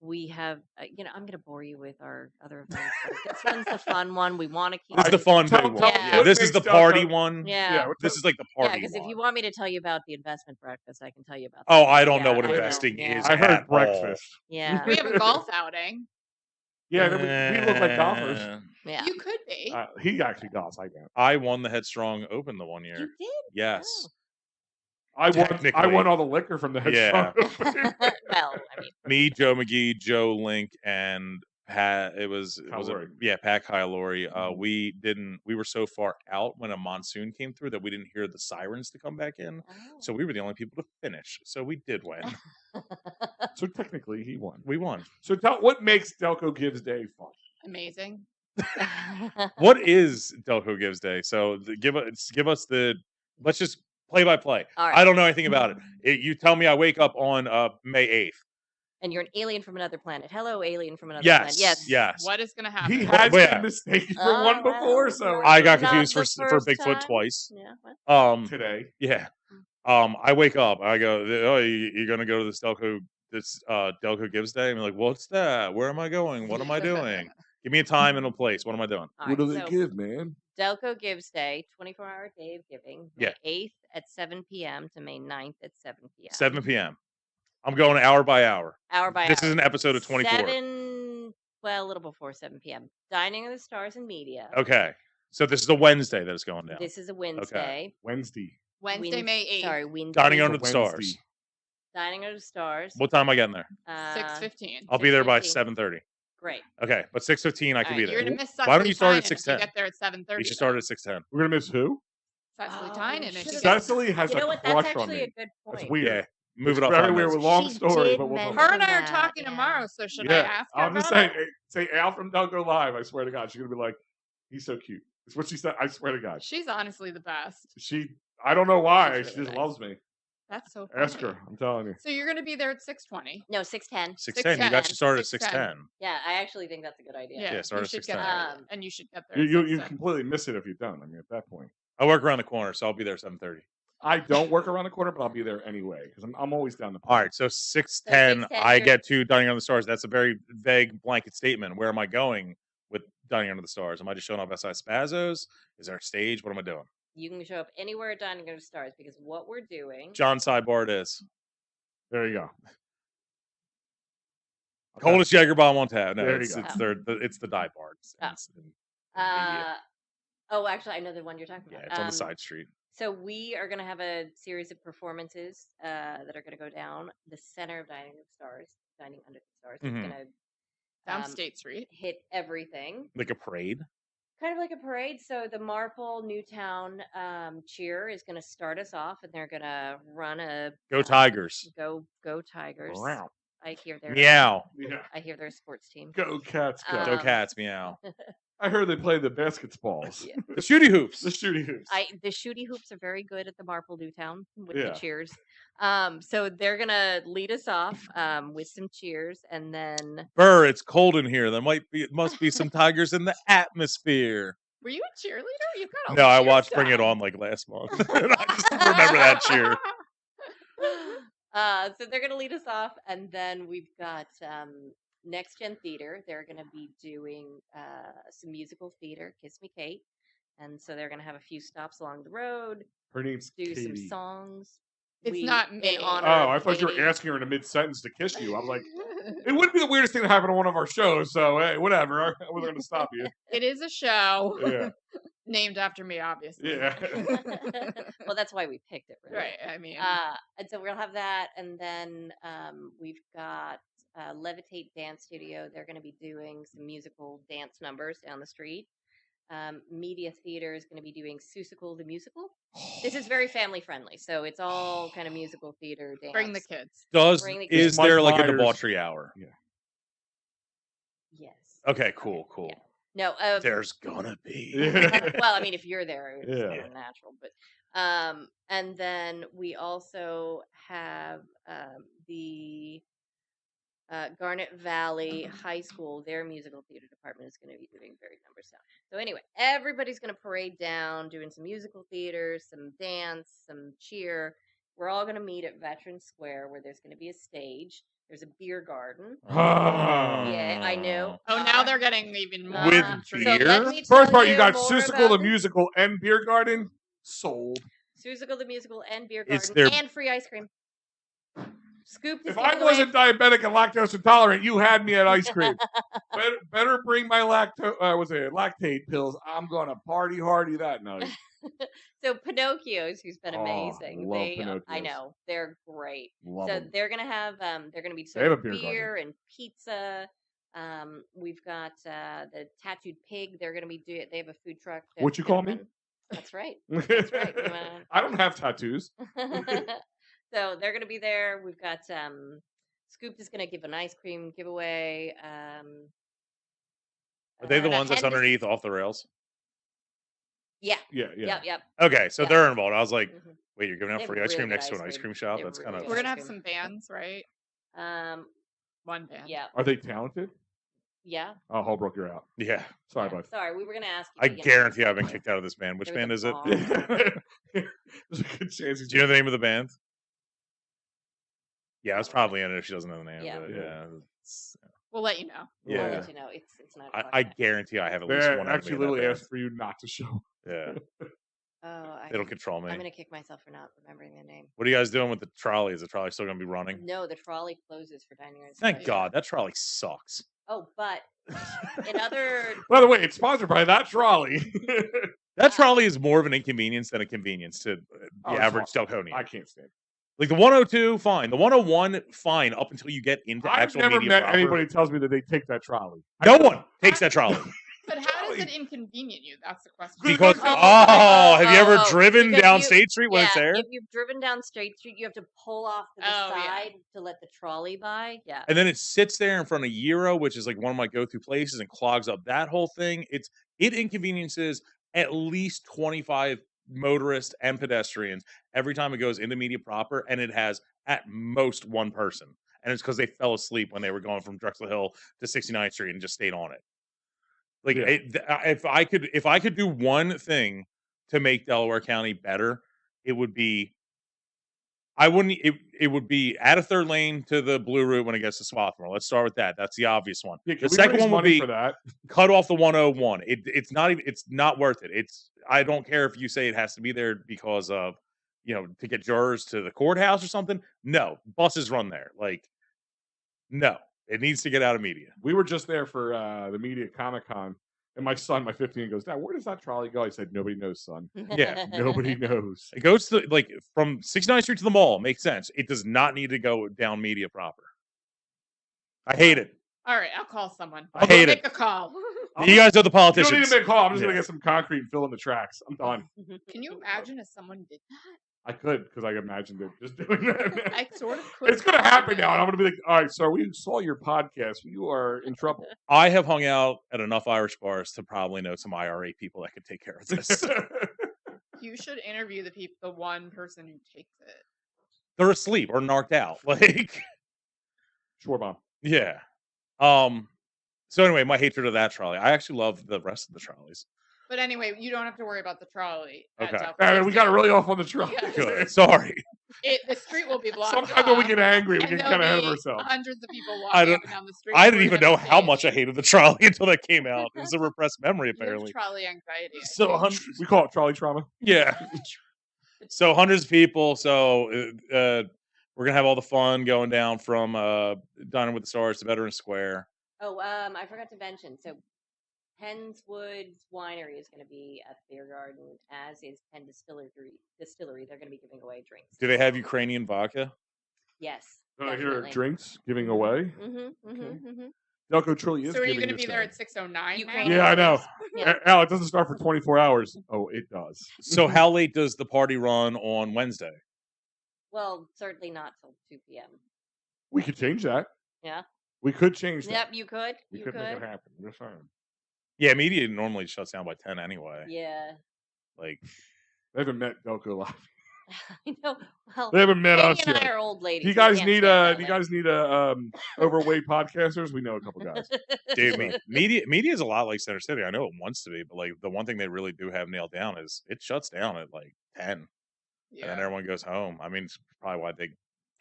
We have, I'm going to bore you with our other events. But this one's the fun one. We want to keep. this is the fun Tell- big tell- one. Yeah. Yeah, this is the What makes party Delco- one. Yeah. This is like the Yeah, party because if one. you want me to tell you about the investment breakfast, I can tell you about. Oh, that. I don't know Yeah, what I know. investing Yeah. is. I heard at all. breakfast. Yeah, We have a golf outing. Yeah, we look like golfers. yeah. You could be. He actually golfs. I don't. I won the Headstrong Open the one You year. did. Yes. Oh. I Technically. won all the liquor from the Yeah. Headstrong. Well, I mean, Me, Joe McGee, Joe Link, and Pat, it was Kyle Pat Kylori. Mhm. We were so far out when a monsoon came through that we didn't hear the sirens to come back in. So Oh. we were the only people to finish. So we did win. So technically, he won. We won. So what makes Delco Gives Day fun? Amazing. What is Delco Gives Day? So give us the. Let's just play by play. All I right. don't know anything about it. You tell me I wake up on May 8th. And you're an alien from another planet. Hello, alien from another planet. Yes. Yes. What is going to happen? He has yeah. been mistaken for one before, so I got Not confused the for first Bigfoot time. twice. Yeah. What? today. Yeah. I wake up. I go, oh, you're gonna go to this Delco Gives Day? I'm like, what's that? Where am I going? What am I doing? Give me a time and a place. What am I doing? All What right, do they so give, man? Delco Gives Day, 24-hour day of giving. Yeah. May 8th at 7 p.m. to May 9th at 7 p.m. 7 p.m. I'm going hour by hour. Hour by This hour. is an episode of 24. Well, a little before 7 p.m. Dining of the Stars and Media. Okay. So this is a Wednesday that it's going down. This is a Wednesday. Wednesday. Wednesday, May 8th. Sorry, Wednesday. Dining It's a under the stars. Wednesday. Dining under the Stars. What time am I getting there? 6:15. I'll be there by 6:15. 7:30. Great. Okay, but 6:15 I can be You're there. gonna miss Why don't you start at Tynan if you 6:10? get there at 7:30. You should start at 6:10. We're gonna miss who? Cecily Oh, Tynan. if should've you done- get- Cecily has You know a what? That's crush on actually a me. good point. That's weird. Yeah. Move it It's up. very 5 weird. minutes. Long She story, did but we'll mention talk Her and I are that, talking yeah. tomorrow, so should I Yeah, ask her I'm just about saying. Say Al from Delco Live. I swear to God, she's gonna be like, he's so cute. It's what she said. I swear to God. it? She's honestly the best. I don't know why. She's She really just nice. loves me. That's so funny. Ask her. I'm telling you. So you're going to be there at 6:20. No, 6:10. 6:10. You guys should start at 6:10. 6:10. Yeah, I actually think that's a good idea. Yeah, start you at should get 6:10. there, and you should get there. You at 6:10. completely miss it if you don't. I mean, at that point, I work around the corner, so I'll be there at 7:30. I don't work around the corner, but I'll be there anyway because I'm always down the. All right, so 6:10, 6:10, I you're- get to Dining Under the Stars. That's a very vague blanket statement. Where am I going with Dining Under the Stars? Am I just showing up outside Spazzo's? Is there a stage? What am I doing? You can show up anywhere at Dining Under the Stars because what we're doing. John Sidebar it is. There you go. Coldest Jaeger bomb on tap. No, There you it's go. it's the die bar. Actually, I know the one you're talking Yeah, about. it's on the side street. So we are going to have a series of performances that are going to go down the center of Dining Under the Stars. Dining Under the Stars. Mhm. It's going to Down State Street. hit everything. Like a parade. Kind of like a parade. So the Marple Newtown cheer is going to start us off, and they're going to run a Go Tigers. Go Tigers. Wow. I hear they're Meow. Yeah. I hear they're a sports team. Go Cats, go! Go Um, Cats. Meow. I heard they play the basketballs, Yeah. The shooty hoops. the shooty hoops. The shooty hoops are very good at the Marple Newtown with Yeah. the cheers. So they're gonna lead us off with some cheers, and then Burr, it's cold in here. It must be some tigers in the atmosphere. Were you a cheerleader? You got all No, the I cheer watched Bring It stuff. On like last month. I just remember that cheer. So they're gonna lead us off, and then we've got Next Gen Theater. They're gonna be doing some musical theater, Kiss Me Kate, and so they're gonna have a few stops along the road, Her name's do some Katy. songs. It's not me. in honor Oh, of I thought you Katy. were asking her in a mid sentence to kiss you. I'm like, it wouldn't be the weirdest thing to happen on one of our shows. So hey, whatever. I wasn't going to stop you. It is a show Yeah. named after me, obviously. Yeah. Well, that's why we picked it, really. Right. I mean, And so we'll have that, and then we've got Levitate Dance Studio. They're going to be doing some musical dance numbers down the street. Media Theater is going to be doing Seussical the Musical. This is very family friendly, so it's all kind of musical theater dance. bring the kids. Bring the Is kids. there Mike like a Myers. debauchery hour? Yes. Okay, cool. Yeah. No. There's gonna be. Well, I mean, if you're there, it's Yeah. more natural. But and then we also have the Garnet Valley High School. Their musical theater department is going to be doing varied numbers now. So anyway, everybody's going to parade down, doing some musical theater, some dance, some cheer. We're all going to meet at Veterans Square, where there's going to be a stage. There's a beer garden. Yeah, I know. Oh, now they're getting even more. With intrigued. So let beer? me First tell part, you got more Seussical about the musical and Beer Garden. Sold. Seussical the musical and beer It's garden their- and free ice cream. Scoop is If I giving wasn't away. diabetic and lactose intolerant, you had me at ice cream. better bring my lactate pills. I'm gonna party hardy that night. So Pinocchio's, who's been Oh, amazing. love I Pinocchio's. know they're great. Love so 'em. they're gonna have they're gonna be They have a serving beer garden. beer and pizza. We've got the Tattooed Pig. They're going to be they have a food truck. What you call me? That's right. That's right. You wanna... I don't have tattoos. So they're going to be there. We've got Scooped is going to give an ice cream giveaway. Are they the the ones that's Hen- underneath off the rails? Yeah. Yeah. Yep. Okay, so Yeah. they're involved. I was like, Mhm. wait, you're giving out They have free ice really cream good next to ice an ice cream. cream shop? They have That's really kind of good We're ice gonna have cream. some bands, right? One band. Yeah. Are they talented? Yeah. Oh, Holbrook, you're out. yeah. Sorry, Yeah. bud. Sorry, we were going to ask you. I but, you know, guarantee I've been kicked out of this band. Which there was band a is it? bomb. There's a good chance. Do you know the name of the band? Yeah, I was probably in it if she doesn't know the name. Yeah. But Yeah. yeah. It's- We'll let you know. Yeah. I'll let you know. It's not. I guarantee I have at least They one actually enemy in that literally band. asked for you not to show. Yeah, Oh, it'll control me. I'm gonna kick myself for not remembering the name. What are you guys doing with the trolley? Is the trolley still going to be running? No, the trolley closes for dining room. Thank service. God. That trolley sucks. Oh, but in other By the way, it's sponsored by that trolley. That trolley is more of an inconvenience than a convenience to the Oh, it's average awful. Delconian. I can't stand it. Like the 102, fine. The 101, fine. Up until you get into I've actual never media met proper. anybody who tells me that they take that trolley. No one takes that trolley. But how does it inconvenient you? That's the question. Because Oh, have you ever driven because down you- State Street when it's there? If you've driven down State Street, you have to pull off to the Oh, yeah. side to let the trolley by. Yeah. And then it sits there in front of Euro, which is like one of my go-to places, and clogs up that whole thing. It inconveniences at least 25 motorists and pedestrians every time it goes into media proper, and it has at most one person. And it's because they fell asleep when they were going from Drexel Hill to 69th Street and just stayed on it. Like Yeah. if I could do one thing to make Delaware County better, it would be it would be add a third lane to the Blue Route when it gets to Swarthmore. Let's start with that. That's the obvious one. Yeah, can The we second raise one would money be for that. cut off the 101. It's not worth it. I don't care if you say it has to be there because of, to get jurors to the courthouse or something. No, buses run there. Like, no, it needs to get out of media. We were just there for the media Comic-Con, and my son, my 15, goes, "Dad, where does that trolley go?" I said, "Nobody knows, son. Yeah. Nobody knows." It goes to from 69th Street to the mall. Makes sense. It does not need to go down media proper. I hate it. All right, I'll call someone. I hate Make it. a call. You guys are the You don't politicians. need to make a call. I'm just Yeah. gonna get some concrete and fill in the tracks. I'm done. Can you imagine if someone did that? I could, because I imagined it just doing that. I sort of could. It's gonna happen now, and I'm gonna be like, "All right, sir, we saw your podcast. You are in trouble." I have hung out at enough Irish bars to probably know some IRA people that could take care of this. You should interview the one person who takes it. They're asleep or narked out. Like, Sure, bomb. yeah. So anyway, my hatred of that trolley. I actually love the rest of the trolleys. But anyway, you don't have to worry about the trolley. at Okay. Delco And we got Gives. really off on the trolley. Yeah. Good. Sorry. The street will be blocked. Sometimes when we off, get angry, we and get there'll kind of ahead of be ourselves. Hundreds of people I walking don't- up and down the street. I didn't We're even gonna know how say, much I hated the trolley until that came out. It was a repressed memory, "You have apparently. trolley anxiety. I So think." hundreds, We call it trolley trauma. yeah. So hundreds of people. So we're gonna have all the fun going down from Dining with the Stars to Veterans Square. Oh, I forgot to mention. So, Pennswood Winery is going to be at the Beer Garden, as is Penn Distillery. They're going to be giving away drinks. Do they have Ukrainian vodka? Yes. Here definitely. drinks giving away. Mm-hmm. Delco truly is. So are you giving going to be this there thing. at 6:09? Ukraine. Yeah, I know. Yeah. Al, it doesn't start for 24 hours. Oh, it does. So how late does the party run on Wednesday? Well, certainly not till 2 p.m. We could change that. Yeah. We could change that. Yep, you could. We You could could. make it happen. Just saying. Yeah, media normally shuts down by 10 anyway. Yeah. Like, They haven't met Delco Live. I know. Well, They haven't met us Katie and I yet. are old ladies. Do you we guys can't need stand that do you late. guys need overweight podcasters? We know a couple guys. dude, media is a lot like Center City. I know it wants to be, but like the one thing they really do have nailed down is it shuts down at like 10, and then Yeah. everyone goes home. I mean, it's probably why they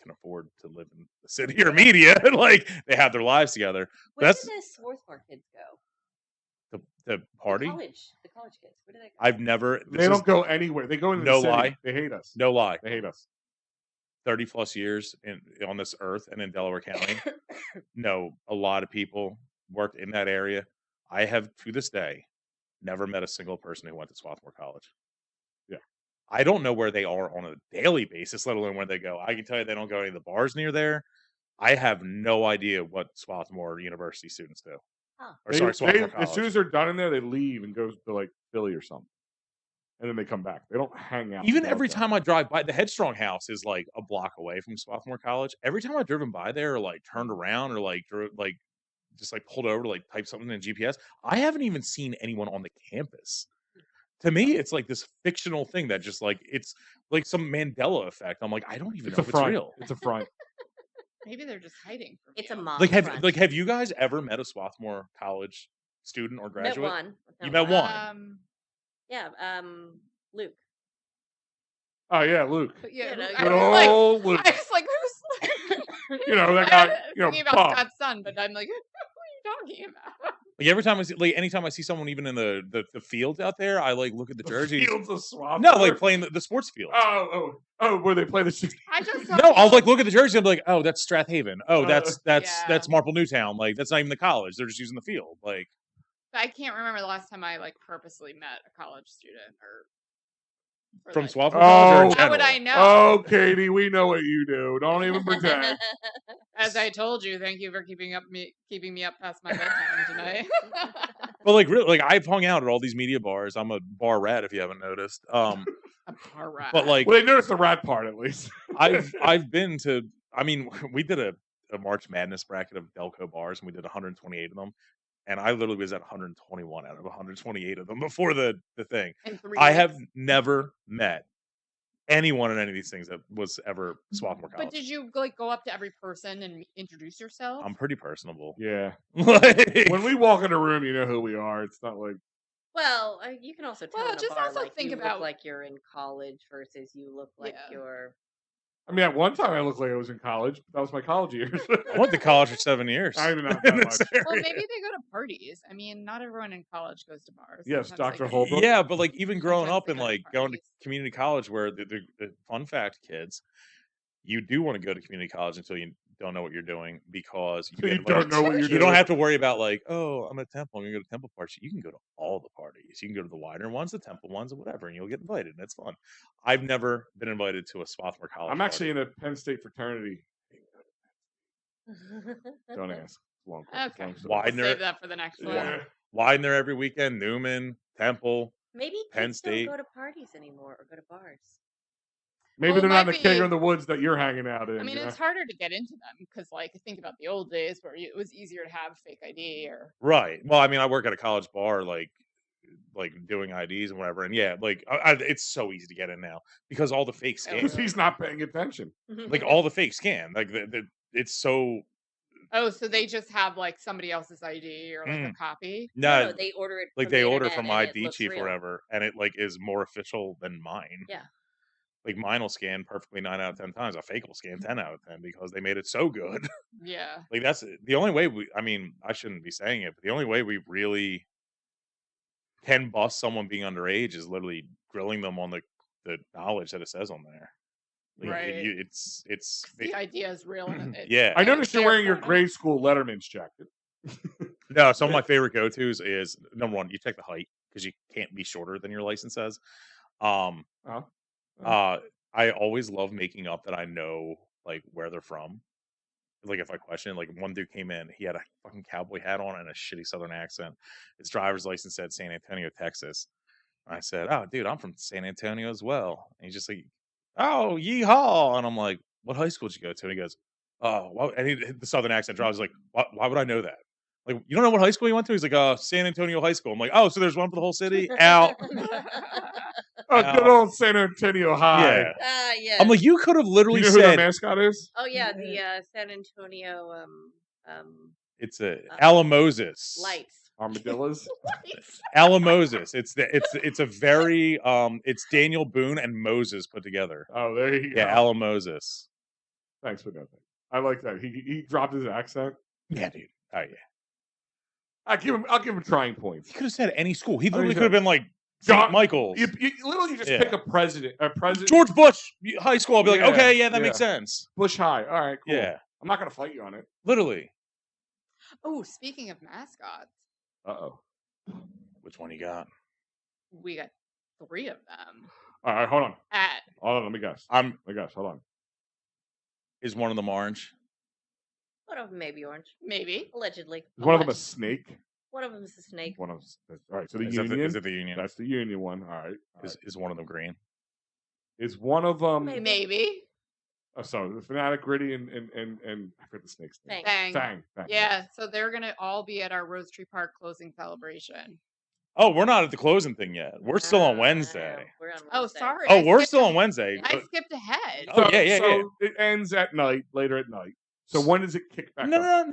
can afford to live in the city or media. Like they have their lives together. Where That's did the Swarthmore kids go? the party. The college kids. Where do they go? I've never. They don't go anywhere. They go into No the city. lie. They hate us. No lie. They hate us. 30 plus years on this earth and in Delaware County. No, a lot of people worked in that area. I have to this day never met a single person who went to Swarthmore College. Yeah. I don't know where they are on a daily basis, let alone where they go. I can tell you they don't go to any of the bars near there. I have no idea what Swarthmore University students do. Huh. Or sorry, Swarthmore as soon College. as they're done in there, they leave and go to like Philly or something, and then they come back. They don't hang out. Even in every Delco. time I drive by, the Headstrong House is like a block away from Swarthmore College. Every time I've driven by there, or like turned around, or like just like pulled over to like type something in GPS, I haven't even seen anyone on the campus. To me, it's like this fictional thing that just like it's like some Mandela effect. I'm like, I don't even It's know a if it's front. real. It's a front. Maybe they're just hiding from It's you. a mom. Have you guys ever met a Swarthmore College student or Met graduate? one. You met one. Yeah. Luke. Oh yeah, Luke. Yeah, You know, I Good was old Luke. like, I was like, who's You know that guy. You know, thinking about Bob. Scott's son, but I'm like, who are you talking about? Like every time I see, like anytime I see someone even in the fields out there, I like look at the jerseys. Fields of Swarthmore. No, like playing the sports fields. Oh, where they play the shit. I just No, I'll like look at the jersey and be like, oh, that's Strathaven. Oh, that's Yeah. Marple Newtown. Like that's not even the college. They're just using the field. Like I can't remember the last time I like purposely met a college student or from like, Swarthmore College or in how would general? I know? Oh, Katie, we know what you do. Don't even pretend. As I told you, thank you for keeping me up past my bedtime tonight. Well, like really, like I've hung out at all these media bars. I'm a bar rat if you haven't noticed. A bar rat. But like Well, they noticed the rat part at least. I've been to. I mean, we did a March Madness bracket of Delco bars, and we did 128 of them. And I literally was at 121 out of 128 of them before the thing. In 3 I weeks. have never met anyone in any of these things that was ever Swarthmore College. But did you like go up to every person and introduce yourself? I'm pretty personable. Yeah. Like, When we walk in a room, you know who we are. It's not like Well, you can also tell Well, in a just bar, also like, think you about- look like you're in college versus you look like Yeah. you're. I mean, at one time I looked like I was in college. That was my college years. I went to college for 7 years. I even not in that this much. area. Well, maybe they go to parties. I mean, not everyone in college goes to bars. Yes, Sometimes Dr. they go- Holbrook. Yeah, but like even growing Sometimes up they and go to like going to parties. community college, where the fun fact, kids, you do want to go to community college until you don't know what you're doing because you, You get don't invited know what to- you're You don't doing. have to worry about like, oh, I'm at Temple. I'm gonna go to Temple parties. You can go to all the parties. You can go to the wider ones, the Temple ones, or whatever, and you'll get invited, and it's fun. I've never been invited to a Swarthmore College. I'm actually party. in a Penn State fraternity. Don't ask. It's long. it's Okay. long story. Why We'll Widener- save that for the next one. Yeah. Widener every weekend, Newman, Temple. Maybe Penn kids State. don't go to parties anymore or go to bars. Maybe Well, they're it not in the might kegger be- in the woods that you're hanging out in. I mean, you know? it's harder to get into them because, like, think about the old days where it was easier to have fake ID or. Right. Well, I mean, I work at a college bar, like doing IDs and whatever, and yeah, like it's so easy to get in now because all the fake Oh, scans, Because he's not paying attention. like all the fake scan, like it's so Oh, so they just have like somebody else's ID or like a Mm. copy. No, no, they order it. like from they the order internet from and it ID looks Chief or real. whatever, and it like is more official than mine. Yeah. Like mine will scan perfectly 9 out of 10 times. A fake will scan 10 out of 10 because they made it so good. Yeah. Like that's the only way I mean, I shouldn't be saying it, but the only way we really can bust someone being underage is literally grilling them on the knowledge that it says on there. Like, Right. It's The idea is real. And it's yeah. I noticed you're their wearing your fault. grade school Letterman's jacket. No, some of my favorite go-tos is number one, you check the height because you can't be shorter than your license says. Oh. I always love making up that I know like where they're from. Like if I question, like one dude came in, he had a fucking cowboy hat on and a shitty southern accent. His driver's license said San Antonio, Texas. And I said, "Oh, dude, I'm from San Antonio as well." And he's just like, "Oh, yeehaw!" And I'm like, "What high school did you go to?" And he goes, "Oh," and the southern accent drives like, "Why would I know that?" Like, you don't know what high school you went to? He's like, San Antonio High School. I'm like, "Oh, so there's one for the whole city?" Out. Oh, good old San Antonio High. Yeah. Yeah. I'm like, you could have Do literally you know who their said mascot is? Oh yeah, the San Antonio it's a Alamosis. lights. Armadillos. Alamosis. It's a very it's Daniel Boone and Moses put together. Oh, there you go. Yeah, Alamosis. Thanks for nothing. I like that. He dropped his accent. Yeah, dude. Oh yeah. I'll give him trying points. He could have said any school. He literally he could have been like John- St. Michael's. You literally just Yeah. pick a president. George Bush High School. I'll be like, Yeah, okay, yeah, that yeah. makes sense. Bush High. All right, cool. Yeah. I'm not gonna fight you on it. Literally. Oh, speaking of mascots, Uh-oh. Which one you got? we got 3 of them All right, hold on. at Hold on, let me guess. I'm Hold on. is one of them orange? One of them may be orange, Maybe. allegedly. Is one of them a Alleged. snake? One of them is a snake. One of them. All right. So the Is union. it the union? That's the union one. All right. Is one of them green? Is one of them? Maybe. Oh, sorry. The fanatic, gritty, and I forget the snake's name. Fang. Fang. Fang. Yeah, so they're gonna all be at our Rose Tree Park closing celebration. Oh, we're not at the closing thing yet. We're still on Wednesday. We're on Oh, Wednesday. sorry. Oh, I we're skipped still a- on Wednesday. I but- skipped ahead. Oh, yeah. So it ends at night, later at night. So when does it kick back up? No. I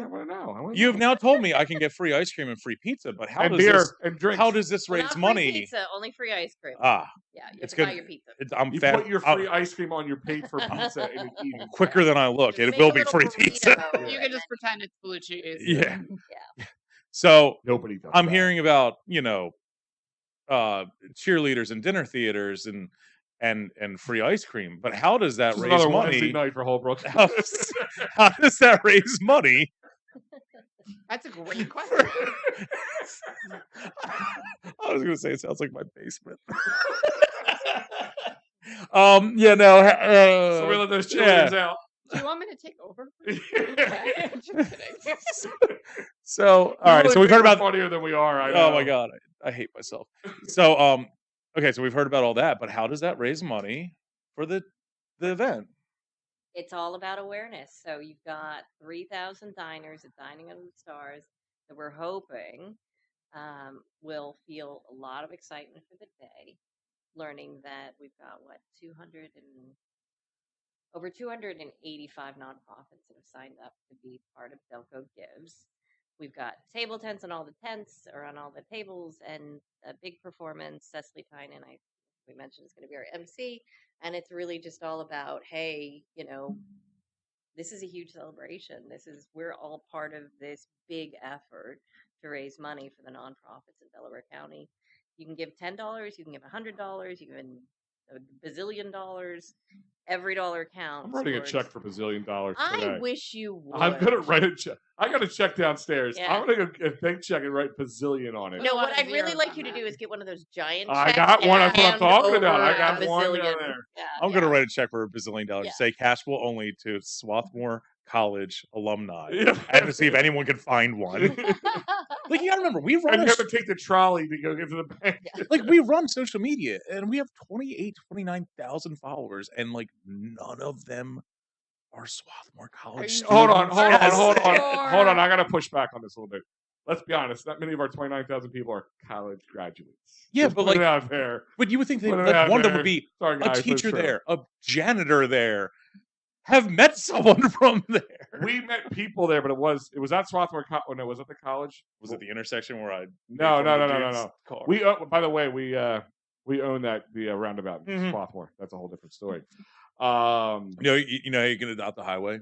want to know. You've now told me I can get free ice cream and free pizza, but how and does beer this? and drinks. How does this Well, raise not free money? pizza, only free ice cream. Ah, Yeah, you have it's to buy good. your pizza. I'm you fat. put your free ice cream on your paid for pizza and it's eating. quicker than I look. Just It make will a be little free burrito pizza. and You can just pretend it's blue cheese. Yeah. Yeah. So Nobody does. I'm that. hearing about cheerleaders and dinner theaters and free ice cream, but how does that This is raise another Wednesday money? night for Holbrook. How does that raise money? That's a great question. I was gonna say it sounds like my basement. Yeah, no. So we let those cheerleaders out. Do you want me to take over? Yeah. Just kidding. So all right, so we've heard about. funnier than we are. I Oh know. my god, I hate myself. So okay, so we've heard about all that, but how does that raise money for the event? It's all about awareness. So you've got 3,000 diners at Dining Under the Stars that we're hoping will feel a lot of excitement for the day, learning that we've got over 285 nonprofits that have signed up to be part of Delco Gives. We've got table tents on all the tents or on all the tables, and a big performance. Cecily Tynan, we mentioned, is going to be our MC, and it's really just all about, hey, this is a huge celebration. We're all part of this big effort to raise money for the nonprofits in Delaware County. You can give $10, you can give $100, you can give a bazillion dollars. Every dollar counts. I'm writing a check for $1 bazillion today. I wish you would. I'm gonna write a check. I got a check downstairs. Yeah. I'm gonna go get a big check and write bazillion on it. No, A lot what of I'd really zeros like on you to that. do is get one of those giant I checks. got one. and That's what I'm hand talking about. over I got a one down bazillion. there. Yeah, I'm going to yeah. write a check for $1 bazillion. Yeah. Say cashable only to Swarthmore College alumni, Yeah. and to see if anyone can find one. Like you got to remember, we run And you have to take the trolley to go get to the bank. we run social media, and we have 29,000 followers, and like none of them are Swarthmore College students. Hold on. Yes. Hold on. I gotta push back on this a little bit. Let's be honest. Not many of our 29,000 people are college graduates. Yeah, Just but put it like, out there. but you would think that Put it like, out one of them there. would be Sorry, a guys, but it's teacher true. there, a janitor there, have met someone from there. We met people there, but it was at Swarthmore. No, was it the college? Was it the intersection where I? No. Car? We by the way, we own the roundabout in Mhm. Swarthmore. That's a whole different story. You know how you can adopt the highway.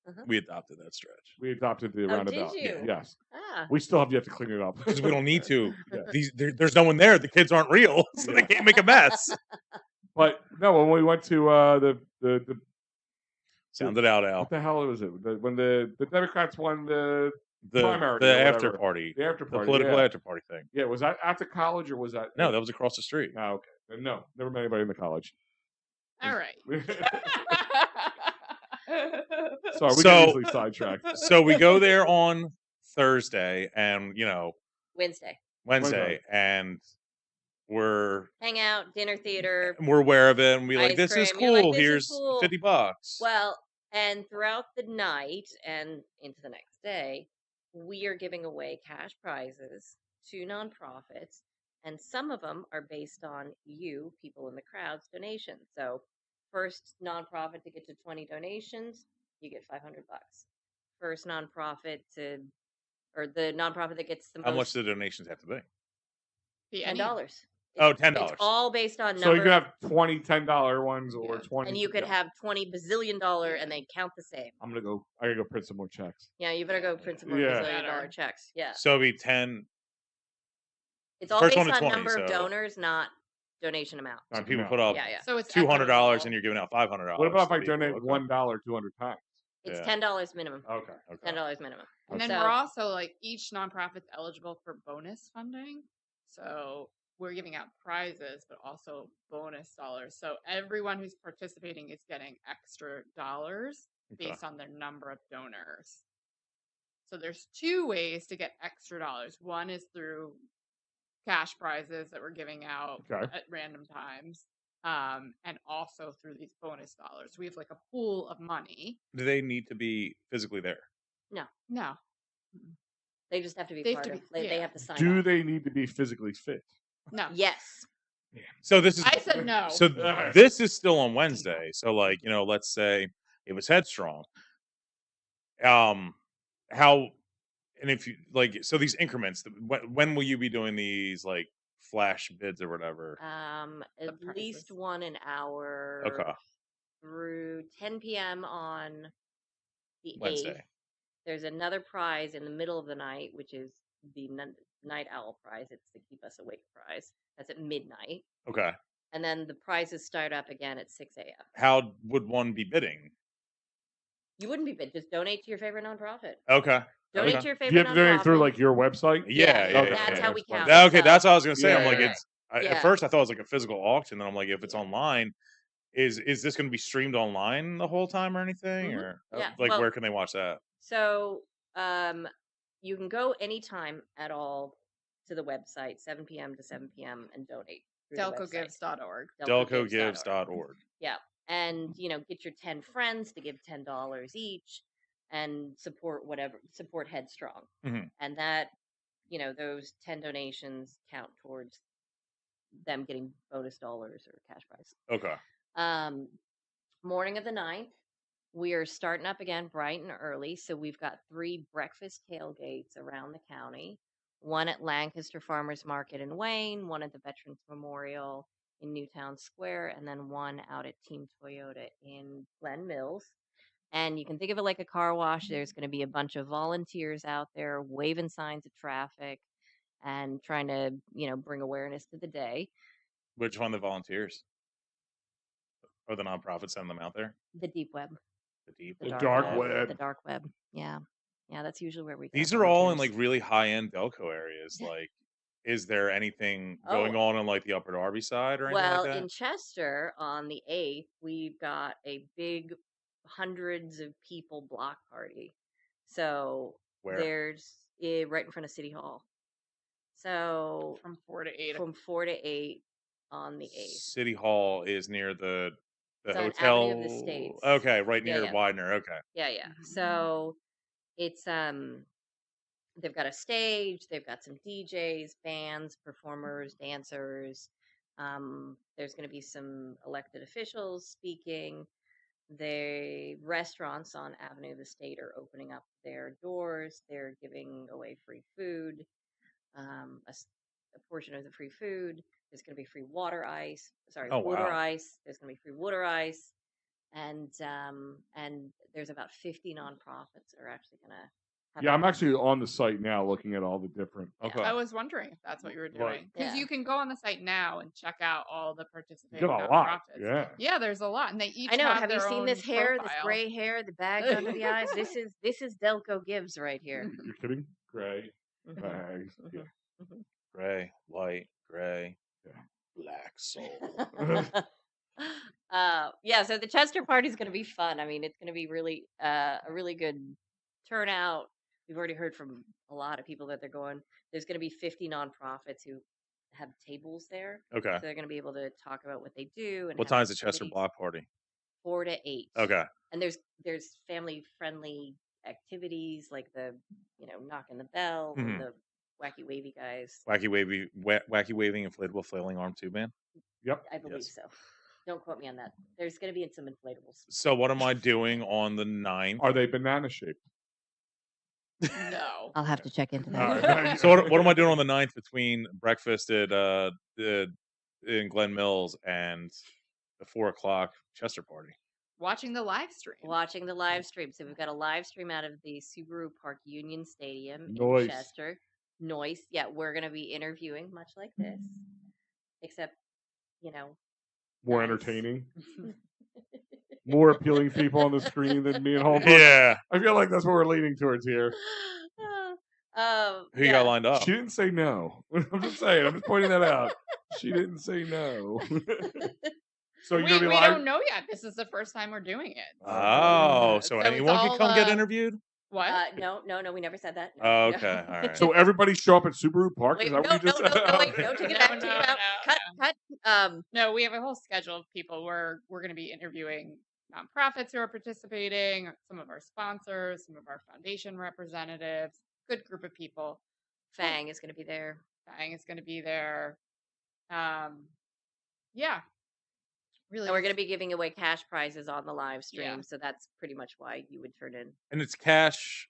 Uh-huh. We adopted that stretch We adopted the Oh, roundabout. did you? Yes. Ah. We still have yet to clean it up because we don't need to. Yeah. There's no one there. The kids aren't real, so they can't make a mess. But no, when we went to the Sound it out, Al. what the hell was it? When the Democrats won the primary, The or after whatever. party, the after the party, political yeah. after party thing. Yeah, was that at the college or was that? No, that was across the street. Oh, okay. Then no, never met anybody in the college. All right. Sorry, we So- get easily sidetracked. So we go there on Thursday, and Wednesday. Wednesday, and we're Hang out, dinner theater. aware of it, and we like Ice this is cream. You're like, cool. "This is Here's cool." $50. Well, and throughout the night and into the next day, we are giving away cash prizes to nonprofits, and some of them are based on you, people in the crowd's donations. So, first nonprofit to get to 20 donations, you get $500. First nonprofit or the nonprofit that gets the How much most, do the donations have to be? $10. Oh, It's $10. all based on So you number, could have 20 $10 ones or Yeah. 20. and you could yeah. have 20 bazillion dollar, and they count the same. I gotta go print some more checks. Yeah, you better go print some more Yeah. bazillion dollar Better. checks. Yeah. So it'd be 10. It's all First based one to on 20, number of so- donors, not donation amount. And people No. put up Yeah, yeah. So it's $200, equitable. and you're giving out $500. What about if to I people. donate Okay. $1 200 times? It's Yeah. $10 minimum. Okay. $10 minimum. And then So- we're also like each nonprofit's eligible for bonus funding. So we're giving out prizes, but also bonus dollars. So everyone who's participating is getting extra dollars. based on their number of donors. So there's 2 ways to get extra dollars. One is through cash prizes that we're giving out Okay. at random times, and also through these bonus dollars. We have like a pool of money. Do they need to be physically there? No, They just have to be They have part to of. be- They yeah. have to sign Do up. they need to be physically fit? no. Yes. So this is I said no. So this is still on Wednesday. So like, let's say it was Headstrong. How and if you like, so these increments, when will you be doing these like flash bids or whatever? At least prices. 1 an hour. Okay. Through 10 p.m. on the 8th. Wednesday. There's another prize in the middle of the night, which is the Night Owl prize. It's the Keep Us Awake prize. That's at midnight. Okay. And then the prizes start up again at 6 a.m. How would one be bidding? You wouldn't be bid. Just donate to your favorite nonprofit. Okay. Donate Okay. to your Do you favorite have to donate nonprofit. through like your website? Yeah, yeah, okay, that's how we count. Okay, it. that's So- what I was gonna say. I'm Yeah, like, yeah, it's Yeah. at first I thought it was like a physical auction, then I'm like, if it's online, is this gonna be streamed online the whole time or anything? Mhm. Or Yeah, like well- where can they watch that? So, you can go anytime at all to the website, 7 p.m. to 7 p.m. and donate. through the website. DelcoGives.org. DelcoGives.org. And get your 10 friends to give $10 each and support Headstrong. Mhm. And that those 10 donations count towards them getting bonus dollars or cash prize. Okay. Morning of the 9th, we are starting up again bright and early. So we've got 3 breakfast tailgates around the county. One at Lancaster Farmers Market in Wayne, one at the Veterans Memorial in Newtown Square, and then one out at Team Toyota in Glen Mills. And you can think of it like a car wash. There's going to be a bunch of volunteers out there waving signs at traffic and trying to, bring awareness to the day. Which one of the volunteers? Or the nonprofits send them out there? The deep web. The deep. The dark web. The dark web. Yeah. Yeah, that's usually where we go. These are all in like really high end Delco areas. Like, is there anything going on like the Upper Darby side or anything Well, like that? in Chester on the 8th, we've got a big hundreds of people block party. So Where? there's right in front of City Hall. So From 4 to 8. from 4 to 8 on the 8th. City Hall is near the It's on hotel. Avenue of the States. Okay, right Yeah, near yeah. Widener. Okay. Yeah. So it's they've got a stage, they've got some DJs, bands, performers, dancers. There's going to be some elected officials speaking. The restaurants on Avenue of the State are opening up their doors. They're giving away free food. A portion of the free food. There's going to be free water ice. Oh, water wow. ice. There's going to be free water ice. And there's about 50 nonprofits that are actually going to have Yeah, a- I'm actually on the site now looking at all the different. Okay. I was wondering if that's what you were Right. doing. Because Yeah. you can go on the site now and check out all the You participating got a nonprofits. lot. Yeah. Yeah, there's a lot. And they each I know. have Have you their seen this own hair? This profile. gray hair, the bags under the eyes. This is Delco Gives right here. You're kidding? Gray Mhm. bags. Yeah. Gray, white, gray, Yeah. black soul. Yeah, so the Chester party is going to be fun. I mean, it's going to be really a really good turnout. We've already heard from a lot of people that they're going. There's going to be 50 nonprofits who have tables there, Okay. so they're going to be able to talk about what they do. And What have time is the Chester activities. Block Party? 4 to 8. Okay. And there's family friendly activities like the knocking the bell, Mhm. the wacky wavy guys. Wacky waving, inflatable flailing arm tube band. Yep. I believe Yes. so. Don't quote me on that. There's going to be some inflatables. So what am I doing on the 9th? Are they banana shaped? No. I'll have to check into All that. right. So what am I doing on the 9th between breakfast at in Glen Mills and the 4:00 Chester party? Watching the live stream. Watching the live stream. So we've got a live stream out of the Subaru Park Union Stadium Nice. in Chester. Noise. Yeah, we're going to be interviewing much like this, except, More nice. entertaining. More appealing people on the screen than me and Holbrook. Yeah. I feel like that's what we're leaning towards here. Who you got lined up? She didn't say no. I'm just saying. I'm just pointing that out. She didn't say no. So we you're gonna be we live. don't know yet. This is the first time we're doing it. Oh, So so it's anyone can all, come get interviewed? What? No, we never said that. No, Oh, no. okay, all right. So everybody show up at Subaru Park. Wait, Is no, that what you just no, said? wait, no, take it back, take it out. Cut. No, we have a whole schedule of people. We're going to be interviewing nonprofits who are participating, some of our sponsors, some of our foundation representatives. Good group of people. Fang is going to be there. Fang is going to be there. Yeah. Really. And we're going to be giving away cash prizes on the live stream, Yeah. so that's pretty much why you would turn in. And it's cash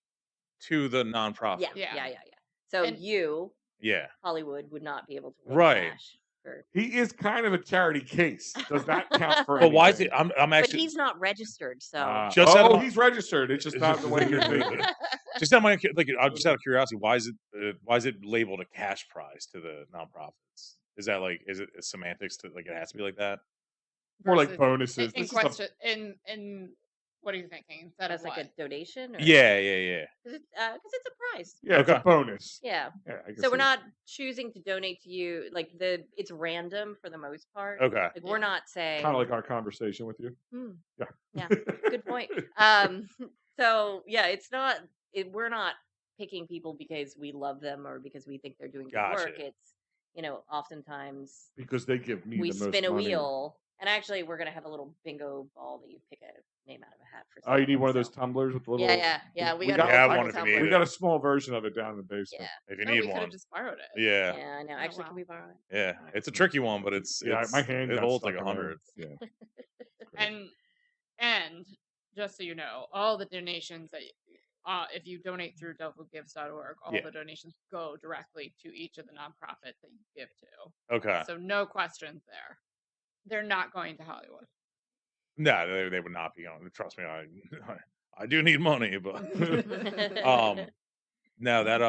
to the nonprofit. Yeah. So And- you, Yeah. Hollywood, would not be able to win Right. cash. For... He is kind of a charity case. Does that count for But why is anything? it? I'm But actually he's not registered, so. Just out of my- he's registered. It's just not the way you're thinking. just out of my just out of curiosity. Why is it labeled a cash prize to the nonprofits? Is it semantics to it has to be like that? More like versus- bonuses. In This is question, in what are you thinking? Instead As of like what? a donation? Or... Yeah. Because it's a prize. yeah, it's a Okay. bonus. Yeah. Yeah, I can So we're see. not choosing to donate to you. It's random for the most part. Okay. Like we're not saying. Kind of like our conversation with you. Yeah. Good point. So yeah, it's not. We're not picking people because we love them or because we think they're doing good Gotcha. work. It's oftentimes Because they give me we the most spin a money. wheel, and actually we're gonna have a little bingo ball that you pick a name out of a hat for. Oh, you need someone, one of those so- tumblers with the little. Yeah. we We got got- a Yeah, I whole have pile one of if you tumblers. need We it. got a small version of it down in the basement. Yeah. If you Oh, need we could one. have just borrowed it. Yeah. Yeah, I know. Actually, wow. can we borrow it? Yeah. It's a tricky one, but it's My hand it got holds stuck like in there. 100. Yeah. And just so you know, all the donations that if you donate through DelcoGives.org, all Yeah. the donations go directly to each of the nonprofits that you give to. Okay. So no questions there. They're not going to Hollywood. No, they would not be going. Trust me, I do need money, but no, that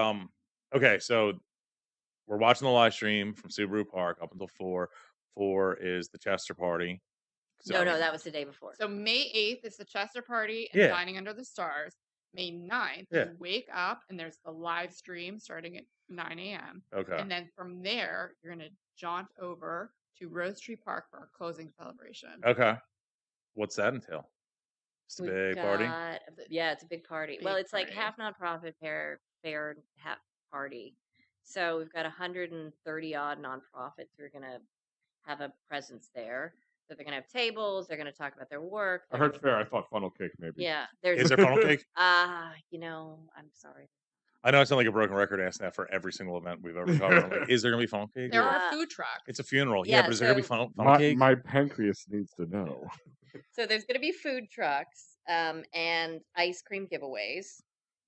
okay, so we're watching the live stream from Subaru Park up until 4. 4 is the Chester party. No, that was the day before. So May 8th is the Chester party and Yeah. Dining Under the Stars. May 9th, Yeah. you wake up and there's the live stream starting at 9 a.m. Okay. And then from there, you're going to jaunt over to Rose Tree Park for our closing celebration. Okay. What's that entail? It's a We've big party. Yeah, it's a big party. Well, Big it's like party. half nonprofit, fair, half party. So we've got 130 odd nonprofits who are going to have a presence there. So they're going to have tables. They're going to talk about their work. I heard fair. I thought funnel cake maybe. Yeah, there's. Is there funnel cake? I'm sorry. I know I sound like a broken record asking that for every single event we've ever covered. I'm like, is there gonna be funnel cake? There Or- are food trucks. It's a funeral. Yeah, Yeah, but is there gonna be so- funnel cake? My pancreas needs to know. So there's going to be food trucks and ice cream giveaways.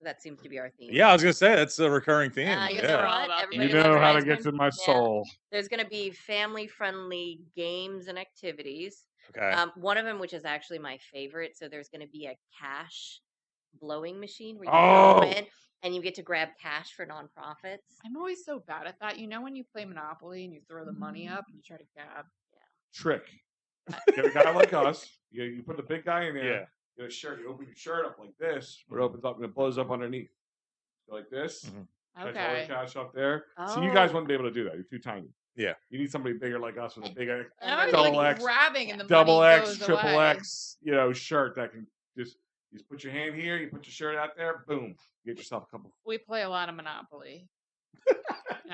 That seems to be our theme. Yeah, I was gonna say that's a recurring theme. You know know what? yeah. what? about Everybody You Everybody know loves how to ice get cream. to my Yeah. soul. There's going to be family-friendly games and activities. Okay. One of them, which is actually my favorite, so there's going to be a cash blowing machine where you Oh! go in and you get to grab cash for nonprofits. I'm always so bad at that. You know when you play Monopoly and you throw the money up and you try to grab. Trick. Get a guy like us. You put the big guy in there. Yeah. Get a shirt. You open your shirt up like this. It opens up and it blows up underneath. Go like this. Mhm. Catch all the Okay. cash up there. So you guys Oh. wouldn't be able to do that. You're too tiny. Yeah. You need somebody bigger like us with a big And I'm Everybody- already double like X, grabbing and the double money X, goes triple away. X, shirt that can just put your hand here, you put your shirt out there, boom, get yourself a couple. We play a lot of Monopoly.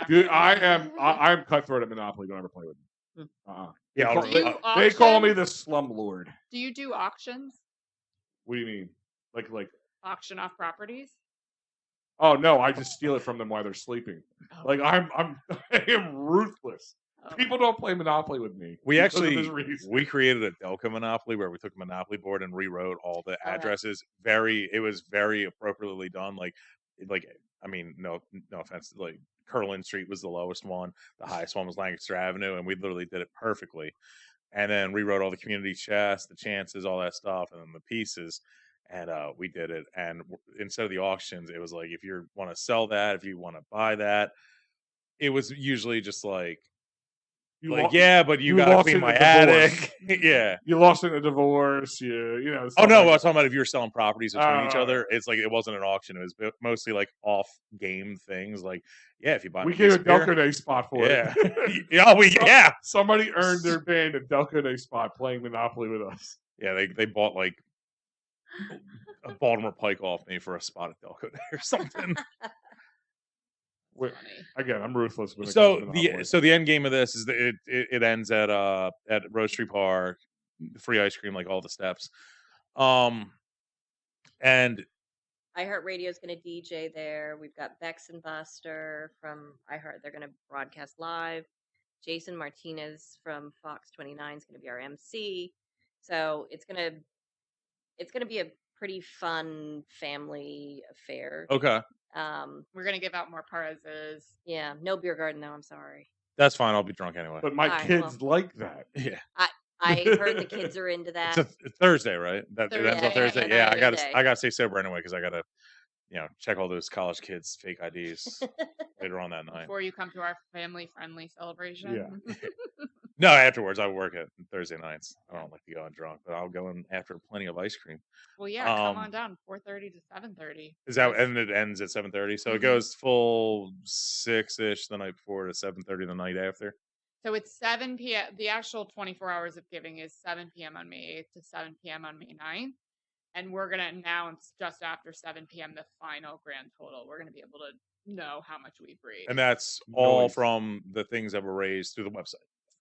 Dude, I'm cutthroat at Monopoly. Don't ever play with me. Yeah, They I'll- call- Do you they call me auction? the slum lord. Do you do auctions? What do you mean? Like? Auction off properties? Oh no, I just steal it from them while they're sleeping. Oh. Like I am ruthless. Oh. People don't play Monopoly with me. we because of actually this reason. we created a Delco Monopoly where we took a Monopoly board and rewrote all the yeah. addresses. It was very appropriately done. Like I mean, no offense. Like Curlin Street was the lowest one. The highest one was Lancaster Avenue, and we literally did it perfectly. And then rewrote all the community chests, the chances, all that stuff, and then the pieces. And we did it. And instead of the auctions, it was like if you want to sell that, if you want to buy that, it was usually just like like, yeah, but you gotta lost clean in my a divorce. attic. Yeah. You lost in a divorce. You know. Oh stuff no, like I was that. talking about if you were selling properties between each Oh, other. It's like it wasn't an auction. It was mostly like off game things. Like, yeah, if you buy we a gave case a of beer, Delco Day spot for yeah, it. yeah, Somebody earned their band a Delco Day spot playing Monopoly with us. yeah. They bought like a Baltimore Pike off me for a spot at Delco Day or something. Wait, Funny. again, I'm ruthless when it So comes to Monopoly. the end game of this is that it ends at Rose Tree Park, free ice cream, like all the steps. And iHeartRadio is going to DJ there. We've got Bex and Buster from iHeart. They're going to broadcast live. Jason Martinez from Fox 29 is going to be our MC. So it's going to be a pretty fun family affair. okay, We're gonna give out more prizes. Yeah, no beer garden though. I'm sorry. that's fine. I'll be drunk anyway. But my All right, kids like that. Yeah, I heard the kids are into that. it's a Thursday, right? That it ends on Yeah, Thursday. yeah, Yeah, Thursday. I gotta stay sober anyway because I gotta check all those college kids' fake IDs later on that night. Before you come to our family-friendly celebration. Yeah. No, afterwards I work at Thursday nights. I don't like to go in drunk, but I'll go in after plenty of ice cream. Well, yeah, come on down, 4:30 to 7:30. Is that and it ends at 7:30? So it goes full 6-ish the night before to 7:30 the night after. So it's 7 p.m. The actual 24 hours of giving is 7 p.m. on May 8th to 7 p.m. on May 9th. And we're going to announce just after 7 p.m. the final grand total. We're going to be able to know how much we've raised. And that's all Nice. from the things that were raised through the website.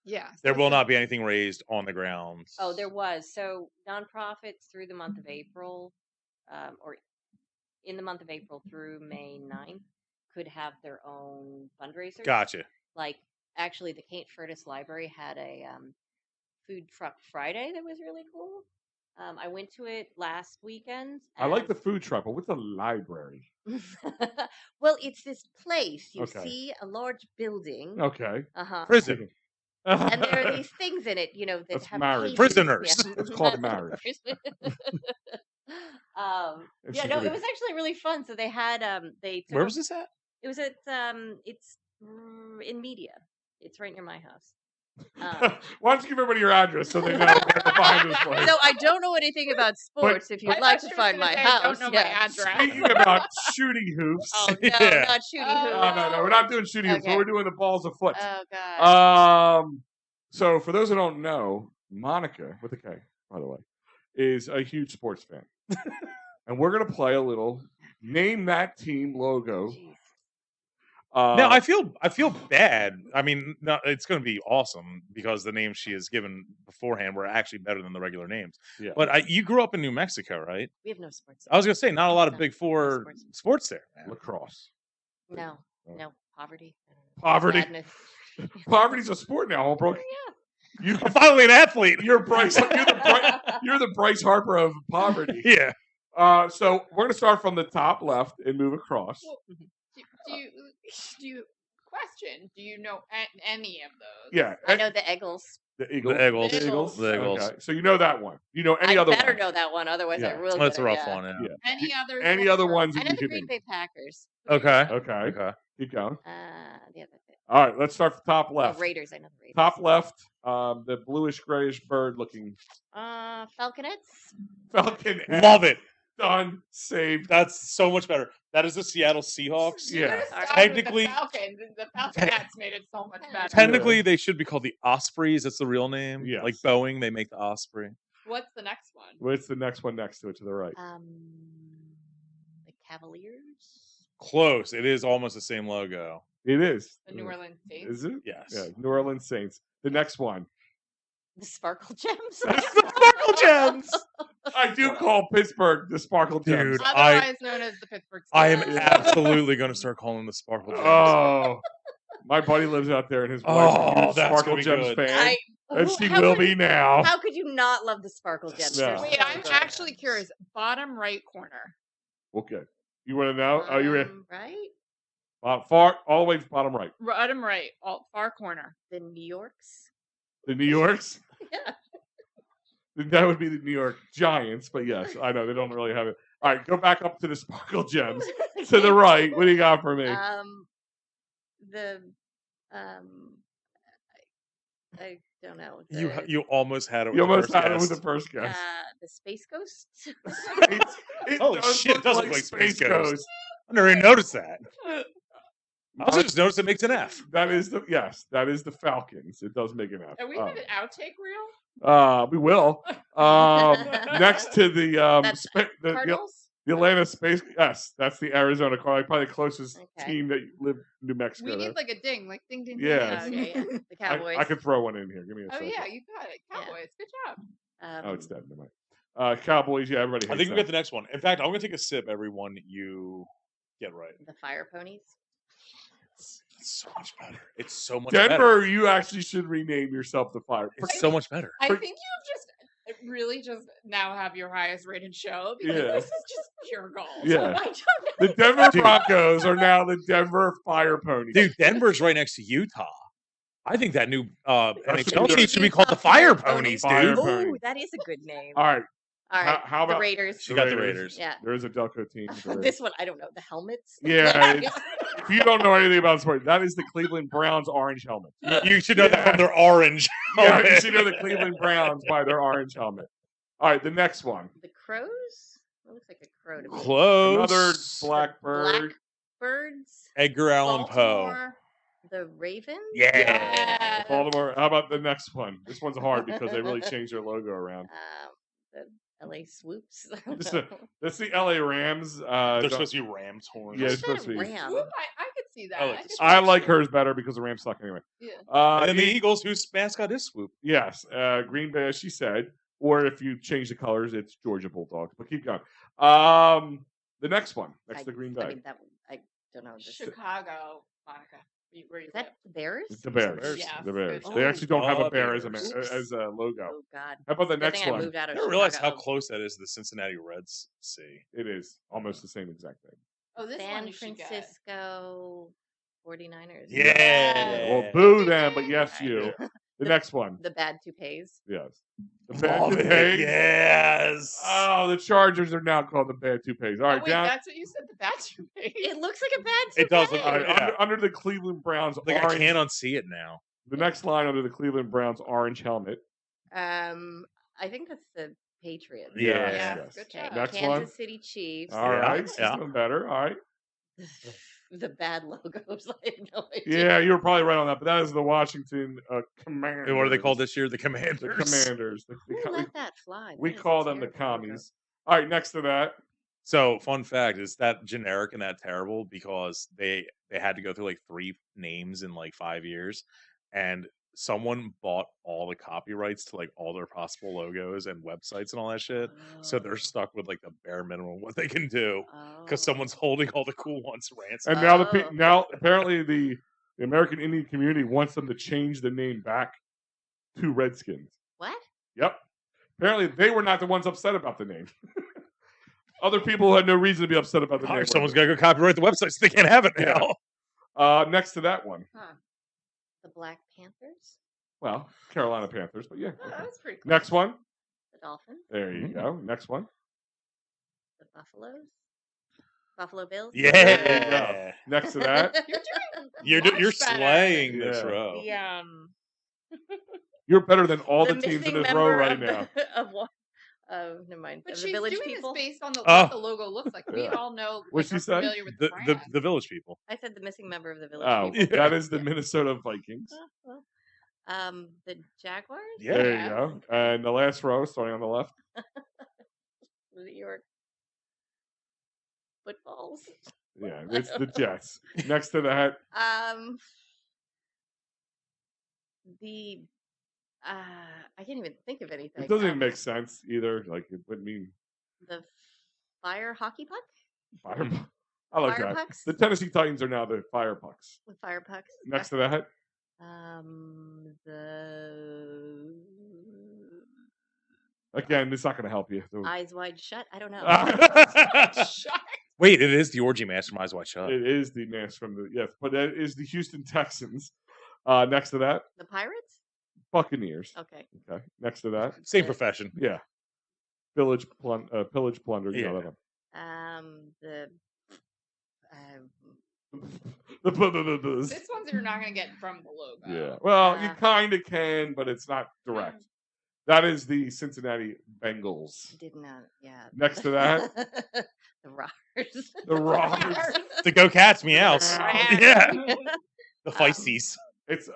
Yeah. There will not be anything raised on the ground. Oh, there was. So nonprofits through the month of April, or in the month of April through May 9th, could have their own fundraisers. Gotcha. Like, actually, the Kate Furtis Library had a food truck Friday that was really cool. I went to it last weekend. I like the food truck, but what's a library? Well, it's this place. You Okay. see a large building. Okay. Uh-huh. Prison. And there are these things in it, that That's have marriage. cases. Prisoners. Yeah. It's called marriage. Yeah, she's no, really- it was actually really fun. So they had they took Where a- was this at? It was at it's in Media. It's right near my house. Um, Why don't you give everybody your address so they know where to find this place? so I don't know anything about sports. If you'd I like thought to you were find gonna my say, I house, don't know yeah. my address. Speaking about shooting hoops. Oh no, Yeah. not shooting Oh, hoops. No, we're not doing shooting hoops. Okay. We're doing the balls of foot. Oh god. So for those who don't know, Monica, with a K, by the way, is a huge sports fan. And we're gonna play a little name that team logo. Jeez. No, I feel bad. I mean, no, it's going to be awesome because the names she has given beforehand were actually better than the regular names. Yeah. But you grew up in New Mexico, right? We have no sports. I was going to say not a lot of No, Big no Four sports there. Man. Lacrosse. No, Oh. no poverty. Poverty. Sadness. Poverty's a sport now, Holbrook. You I'm finally an athlete. you're Bryce. You're the Bryce Harper of poverty. Yeah. So we're gonna start from the top left and move across. Well, do you question? Do you know any of those? Yeah. I know the Eagles. The Eagles. The Eagles. The Eagles. The Eagles. Okay. So you know that one. You know any I other better one? know that one, otherwise I Yeah. will. That's a get it, rough yeah. one. Yeah. Yeah. Any other? Any other ones I that know you the can Green name? Bay Packers. Okay. Okay. Okay. Keep going. Yeah, that's it. All right. Let's start from top Oh, left. Raiders. I know the Raiders. Top left. The bluish grayish bird looking Falconettes. Falcon. Love it. Done. Saved. That's so much better. That is the Seattle Seahawks. You Yeah. could've started Technically- with the Falcons. The Falcons made it so much better. Technically, they should be called the Ospreys. That's the real name. Yes. Like Boeing, they make the Osprey. What's the next one? What's the next one next to it to the right? The Cavaliers. Close. It is almost the same logo. It is. The New Orleans Saints. Is it? Yes. Yeah. New Orleans Saints. The next one. The Sparkle Gems. That's the Sparkle Gems. I do call Pittsburgh the Sparkle Gems. Dude, Otherwise known as the Pittsburgh Steelers. I am absolutely going to start calling them the Sparkle Gems. Oh, my buddy lives out there, and his wife's Oh, a huge that's Sparkle gonna be Gems good. fan, and she How will could- be now. How could you not love the Sparkle Gems? No. They're Wait, so I'm good. actually curious. Bottom right corner. Okay, you want to know? Oh, you're Right? far, all the way to bottom right. Bottom right, far corner. The New Yorks. The New Yorks. Yeah. That would be the New York Giants, but yes, I know they don't really have it. All right, go back up to the Sparkle Gems to the right. What do you got for me? The I don't know. You almost had it. With You the almost first had it with the guess. first guess. the Space Ghost. It Holy does shit! It does look like Space Space Ghost. I never even noticed that. I also just noticed it makes an F. That is the Falcons. It does make an F. Are we having an outtake reel? We will. Next to the Cardinals? the Atlanta Space. Yes, that's the Arizona Cardinals. Probably the closest Okay. team that live in New Mexico. We to. need like a ding, like ding, ding, Yes. ding. Okay, yeah. The Cowboys. I could throw one in here. Give me a Oh second. yeah, you got it. Cowboys. Good job. Oh, it's dead. Never mind. Cowboys. Yeah, everybody. I Hates think we them. get the next one. In fact, I'm gonna take a sip every one you get right. The Fire Ponies. It's so much better. It's so much Denver. better. You actually should rename yourself the Fire. It's so much better. I think you've just really just now have your highest rated show because Yeah. this is just pure gold. Yeah. I don't know. The Denver Dude. Broncos are now the Denver Fire Ponies. Dude, Denver's right next to Utah. I think that new NHL be team should be called the Fire Ponies, Fire dude. Ponies. Ooh, that is a good name. All right. All right. how about- the Raiders? She got the Raiders. Yeah. There is a Delco team. This one, I don't know. The helmets? Yeah. If you don't know anything about sport, that is the Cleveland Browns orange helmet. You should know that from their orange. Yeah, you should know the Cleveland Browns by their orange helmet. All right, the next one. The Crows? It looks like a crow to me. Close. Another blackbird. Blackbirds? Edgar Allan Poe. Baltimore. The Ravens? Yeah. Yeah. Baltimore. How about the next one? This one's hard because they really changed their logo around. The LA Swoops? I don't This know. That's the LA Rams. They're supposed to be Rams horns. Yeah, What's it's supposed that to be. ram? Whoop, I could see that. I like could the see I that like too. hers better because the Rams suck anyway. Yeah. And then the Eagles, whose mascot is Swoop. Yes, Green Bay, as she said, or if you change the colors, it's Georgia Bulldogs. But keep going. The next one, next to Green Bay, I mean, that one, I don't know. This, Chicago, Monica. Where you is that live. the Bears? it's the Bears. Bears. Yeah, The Bears. good They job. actually don't have a Oh, bear Bears. as a logo. Oh, God. How about the Good next thing I one? moved out I of didn't realize how Chicago. close that is to the Cincinnati Reds. See. It is almost the same exact thing. Oh, this one San you should get. Francisco 49ers. Yeah. Well, boo them, but yes, Right. you. The next one, The bad toupees. yes. The bad Love it. toupees. Yes. Oh, the Chargers are now called the bad toupees. All Oh, right, wait, down. that's what you said. The bathroom page. It looks like a bad toupee. It does look All like- right, yeah. under the Cleveland Browns Like I orange. can't unsee it now. The next line under the Cleveland Browns orange helmet. I think that's the Patriots. Yeah. Yeah, yes. good Okay. job. Next Kansas one. City Chiefs. All Yeah, right, yeah. doing better. All right. The bad logos. I have no idea. Yeah, you were probably right on that, but that is the Washington Commanders. And what are they called this year? The Commanders. The Commanders. Who let that fly? we That is a call them the terrible logo. commies. All right, next to that. So, fun fact is that generic and that terrible because they had to go through like 3 names in like 5 years, and someone bought all the copyrights to like all their possible logos and websites and all that shit. So they're stuck with like the bare minimum what they can do because someone's holding all the cool ones ransom. And now Oh. now apparently the American Indian community wants them to change the name back to Redskins. What? Yep. Apparently they were not the ones upset about the name. Other people had no reason to be upset about the name. Someone's got to go copyright the website so they can't have it Yeah. now. Next to that one. Huh. The Black Panthers? Well, Carolina Panthers, but yeah. Oh, that's pretty cool. Next one. The Dolphins? There you Mhm. go. Next one. The Buffaloes? Buffalo Bills? Yeah. Next to that. You're doing You're much better. slaying this Yeah. row. The You're better than all the The teams in missing this row member right of now. Of what? Never mind. But Of she's the Village doing People? this based on Oh. what the logo looks like. We Yeah. all know. What'd like, she we're say? familiar with The, the, the, brand. the village people. I said the missing member of the Village Oh, People. that is the Minnesota Vikings. The Jaguars? Yeah. There you go. And the last row, starting on the left. The York Footballs? Yeah, it's the Jets. Next to that, The I can't even think of anything. it doesn't even make sense either. Like it would mean The Fire Hockey Puck fire. I like Fire that. pucks? The Tennessee Titans are now the Fire Pucks. with Fire Pucks. Next to that, The again, it's not going to help you. Eyes Wide Shut. I don't know. Shut. Wait, it is the orgy master from Eyes Wide Shut. It is the mask from the yes, but that is the Houston Texans. Next to that, The Pirates. Buccaneers. Okay. Okay. Next to that, Same profession. yeah, pillage, plunder. You Yeah. know that one. The This one's you're not going to get from the logo. Yeah. Well, you Uh. kind of can, but it's not direct. That is the Cincinnati Bengals. Did not. Yeah. Next to that, the Rockers. the Rockers. The Go Cats meows. Rats. Yeah. The feisties.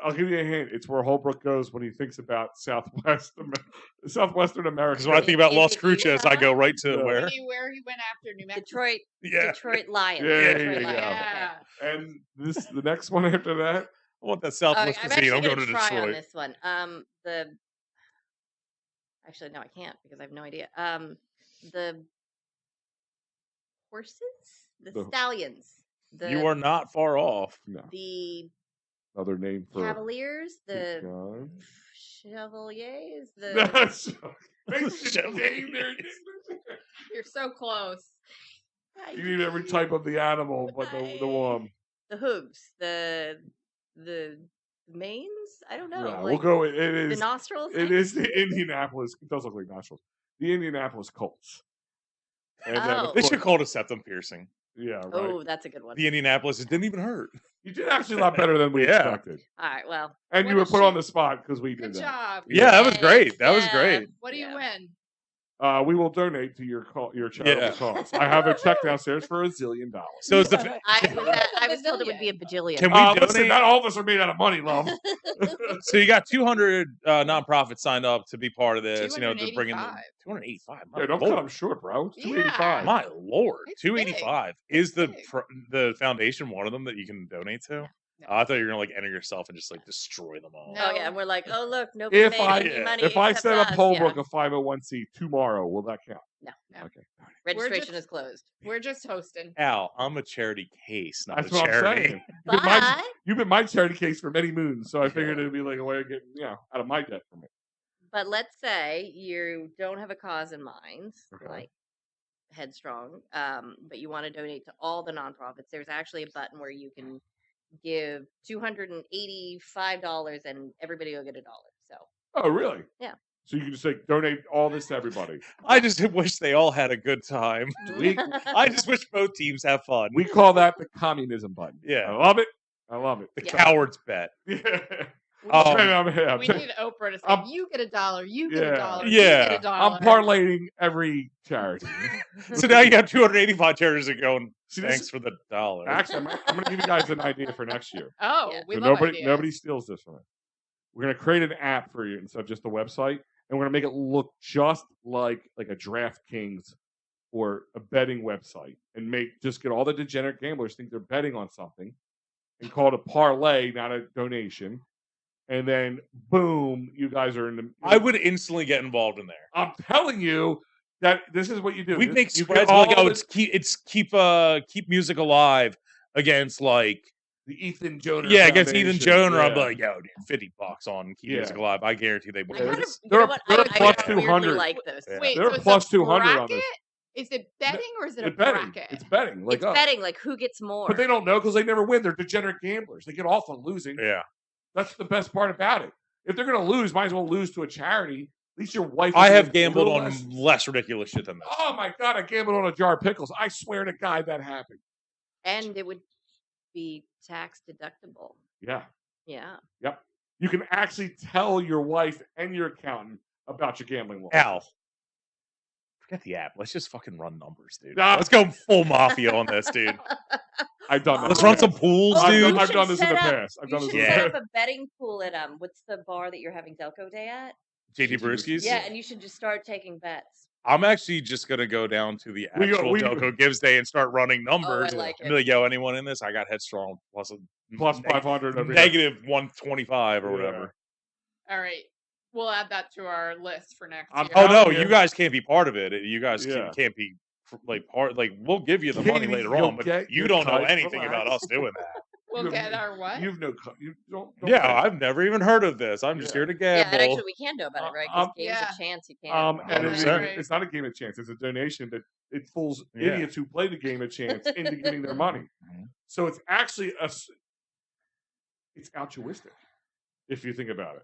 I'll give you a hint. It's where Holbrook goes when he thinks about Southwestern America. Because when I think about Las Is it Cruces, I go right to Yeah. where? Where he went after New Mexico. Detroit. Yeah. Detroit Lions. Yeah, Detroit yeah, Lions. yeah. Okay. And the next one after that. I want that I'm Southwest actually cuisine. I'm gonna going to try on Detroit. this one. Actually, no, I can't because I have no idea. The horses, the stallions, You are not far off. No. the Another name for cavaliers, the God. chevaliers, the That's they should name their- You're so close. You need every type of the animal, but the one. the hooves, the manes. I don't know. Yeah, like, we'll go. It the is. nostrils. It is the Indianapolis. It does look like nostrils. The Indianapolis Colts. And then, of Oh. They should course- call it a septum piercing. Yeah, right. Oh, that's a good one. The Indianapolis, it didn't even hurt. You did actually a lot better than we Yeah. expected, All right. Well, and What you were a put on shit. the spot because we Good did that. job. Yeah, that was Yay. great. That was Yeah. great. What do you Yeah. win? We will donate to your charitable Yeah. cause. I have a check downstairs for $1 zillion. So it's the I was told it would be a bajillion. Can we Listen, donate? not all of us are made out of money, love. So you got 200 nonprofits signed up to be part of this. You know, to bring in 285. 285. My Yeah, don't cut lord. them short, bro. It's Yeah. 285. My lord, It's 285 big. is It's the big. the foundation one of them that you can donate to? No. I thought you were gonna like enter yourself and just like destroy them all. No. Oh yeah, and we're like, oh look, nobody If made I any money. if I except set up us. Holbrook Yeah. a 501c tomorrow, will that count? No. No. Okay. Registration just- is closed. We're just hosting. Al, I'm a charity case, not That's a what I'm charity. saying. You've But been my charity case for many moons, so I figured it'd be like a way of getting out of my debt from it. let's say you don't have a cause in mind, Okay. like Headstrong, but you want to donate to all the nonprofits. There's actually a button where you can give $285 and everybody will get $1. So Oh, really? Yeah. So you can just like donate all this to everybody. I just wish they all had a good time. We I just wish both teams have fun. we call that the communism button. Yeah. I love it. I love it. the Yeah. cowards bet. Yeah. Um, I'm, We need Oprah to say, I'm- you get $1, you get Yeah. $1, Yeah. you get $1. I'm parlaying every charity. So now you got 285 charities that going. See, this- Thanks for the dollar. Actually, I'm going to give you guys an idea for next year. Oh, Yeah. we So love nobody ideas. steals this from it. We're going to create an app for you instead of just a website, and we're going to make it look just like a DraftKings or a betting website, and just get all the degenerate gamblers think they're betting on something, and call it a parlay, not a donation. And then, boom, you guys are in the. I would instantly get involved in there. I'm telling you that this is what you do. We make You get spreads all like, oh, the- keep music alive against like the Ethan Jones. against Ethan Jones. I'm Yeah. like, yo, dude, $50 on keep Yeah. music alive. I guarantee they I would. Yeah, kind win. of, it's- you they're know a- what? they're a I plus weirdly 200. like those. Yeah. Wait, They're so a it's plus a 200 on bracket? this. Is it betting or is it a It's betting. bracket? It's betting. Like It's us. betting, like who gets more. But they don't know because they never win. They're degenerate gamblers. They get off on losing. Yeah, That's the best part about it. If they're going to lose, might as well lose to a charity. At least your wife. I will have get a gambled little on less. less ridiculous shit than that. Oh my god! I gambled on a jar of pickles. I swear to God that happened. And it would be tax deductible. Yeah. Yeah. Yep. You can actually tell your wife and your accountant about your gambling loss. Al, forget the app. Let's just fucking run numbers, dude. Nah. Let's go full mafia on this, dude. I've done that. Let's run some pools, Oh, dude. you I've should done this in set the up- past. I've You done this should in the Yeah. set past. up a betting pool at what's the bar that you're having Delco Day at? JT Brewski's. Yeah, and you should just start taking bets. I'm actually just gonna go down to the We go- actual we- Delco Gives Day and start running numbers. like and be like, yo, anyone in this? I got Headstrong plus Plus 500 over here. negative 125 or Yeah. whatever. All right. We'll add that to our list for next I'm year. Oh telling no, you. you guys can't be part of it. You guys Yeah. can't be like part. Like we'll give you the money Katie, later you'll on, but get you your don't know cut. anything Relax. about us doing that. We'll You- get our what? You've no. You don't. Yeah, pay. I've never even heard of this. I'm just Yeah. here to Yeah, gamble. and actually we can know about it, right? Because game's Yeah. a chance you can't. And Yeah, it's, right. it's not a game of chance. It's a donation that it fools Yeah. idiots who play the game of chance into getting their money. Mhm. So it's actually it's altruistic if you think about it.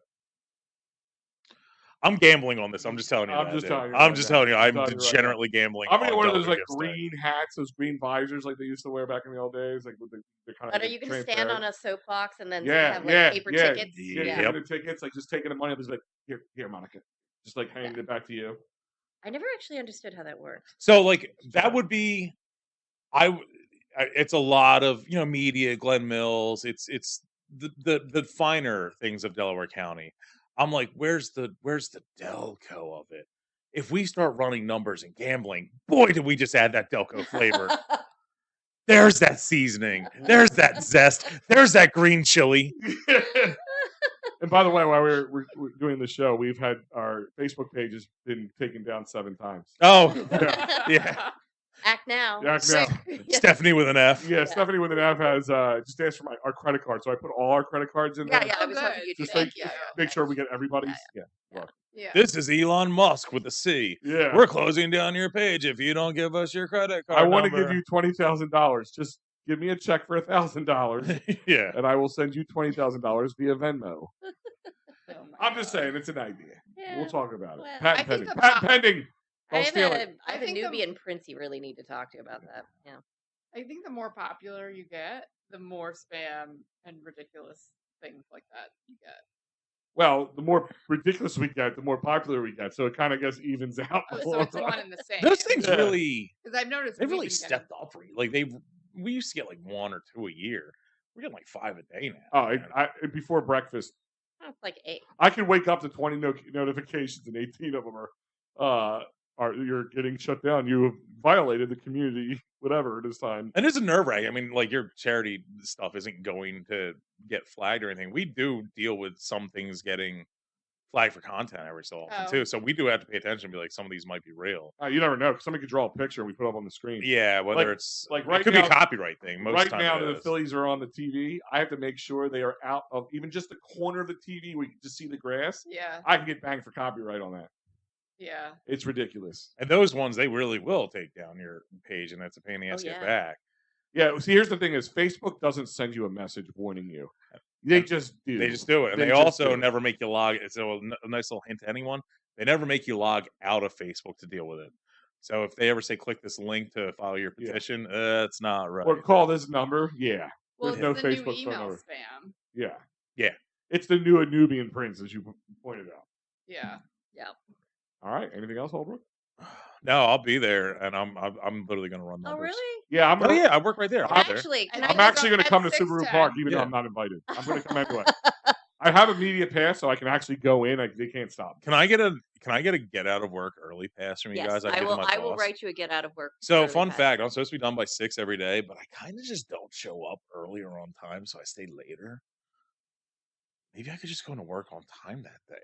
I'm gambling on this. I'm just telling you I'm that, just dude. telling you I'm right just now. telling you. I'm I'm telling you right now. degenerately gambling I'm gonna get on one of those Delco like Gives Day. green hats, those green visors like they used to wear back in the old days, like with the kind But of are you going to stand transparent. on a soapbox and then Yeah, have like yeah, paper yeah, tickets? yeah. Yep. Giving the tickets, like just taking the money, just like here, Monica, just like handing it back to you. I never actually understood how that worked. So like that would be, it's a lot of media, Glenn Mills. It's the finer things of Delaware County. I'm like, where's the Delco of it? If we start running numbers and gambling, boy, did we just add that Delco flavor. There's that seasoning. There's that zest. There's that green chili. And by the way, while we're doing the show, we've had our Facebook page has been taken down 7 times. Oh, Yeah. yeah. Act now. Act now. Yeah. Stephanie with an F. Yeah, Stephanie with an F has just asked for our credit card, so I put all our credit cards in there. Yeah, I Oh, was hoping good. you'd do Just that. like make sure we get everybody's. Yeah. Yeah. This is Elon Musk with a C. Yeah. We're closing down your page if you don't give us your credit card. I want to number. give you $20,000. Just give me a check for $1,000, Yeah. and I will send you $20,000 via Venmo. Oh I'm just saying, it's an idea. Yeah. We'll talk about it. Well, Patent I think pending. the Patent pro- pending. I Don't have steal a, it. I have I a think the- Nubian prince you really need to talk to about that. Yeah. I think the more popular you get, the more spam and ridiculous things like that you get. Well, the more ridiculous we get, the more popular we get. So it kind of gets evens out. Oh, so it's one and the same. Those things Yeah. really, Because I've noticed they've we've really been stepped up. Like we used to get like 1 or 2 a year. We're getting like 5 a day now. Oh, man. before breakfast, Oh, it's like 8. I can wake up to 20 notifications, and 18 of them are you're getting shut down. You have violated the community, whatever it is time. And it's a nerve wracking. I mean, like your charity stuff isn't going to get flagged or anything. We do deal with some things getting flagged for content every so often Oh. too. So we do have to pay attention and be like, some of these might be real. You never know, 'cause somebody could draw a picture and we put it up on the screen. Yeah, whether Like- it's like it right could be now- a copyright thing. Most Right time now, it the is. Phillies are on the TV. I have to make sure they are out of even just the corner of the TV where you can just see the grass. Yeah, I can get banged for copyright on that. yeah. It's ridiculous. And those ones, they really will take down your page, and that's a pain in the ass to yeah. get back. Yeah, see, here's the thing: is Facebook doesn't send you a message warning you. They just do. They just do it, and They they, just also do it. never make you log. It's a nice little hint to anyone. They never make you log out of Facebook to deal with it. So if they ever say click this link to file your Yeah. petition, it's not right. Or call this number. Yeah, Well, There's it's no the Facebook new phone email number. spam. yeah, Yeah. It's the new Nubian prince, as you pointed out. Yeah. All right. Anything else, Holbrook? No, I'll be there, and I'm literally going to run Oh, numbers. really? Yeah, I'm. Oh Gonna, yeah, I work right there. I'll be there. Actually, And can I'm I actually going to at come to Subaru 6:10. Park, even though Yeah. I'm not invited. I'm going to come anyway. I have a media pass, so I can actually go in. They can't stop me. Can I get a get out of work early pass from you yes, guys? I give to will. my I will boss? write you a get out of work. So early fun pass. fact, I'm supposed to be done by 6 every day, but I kind of just don't show up earlier on time, so I stay later. Maybe I could just go into work on time that day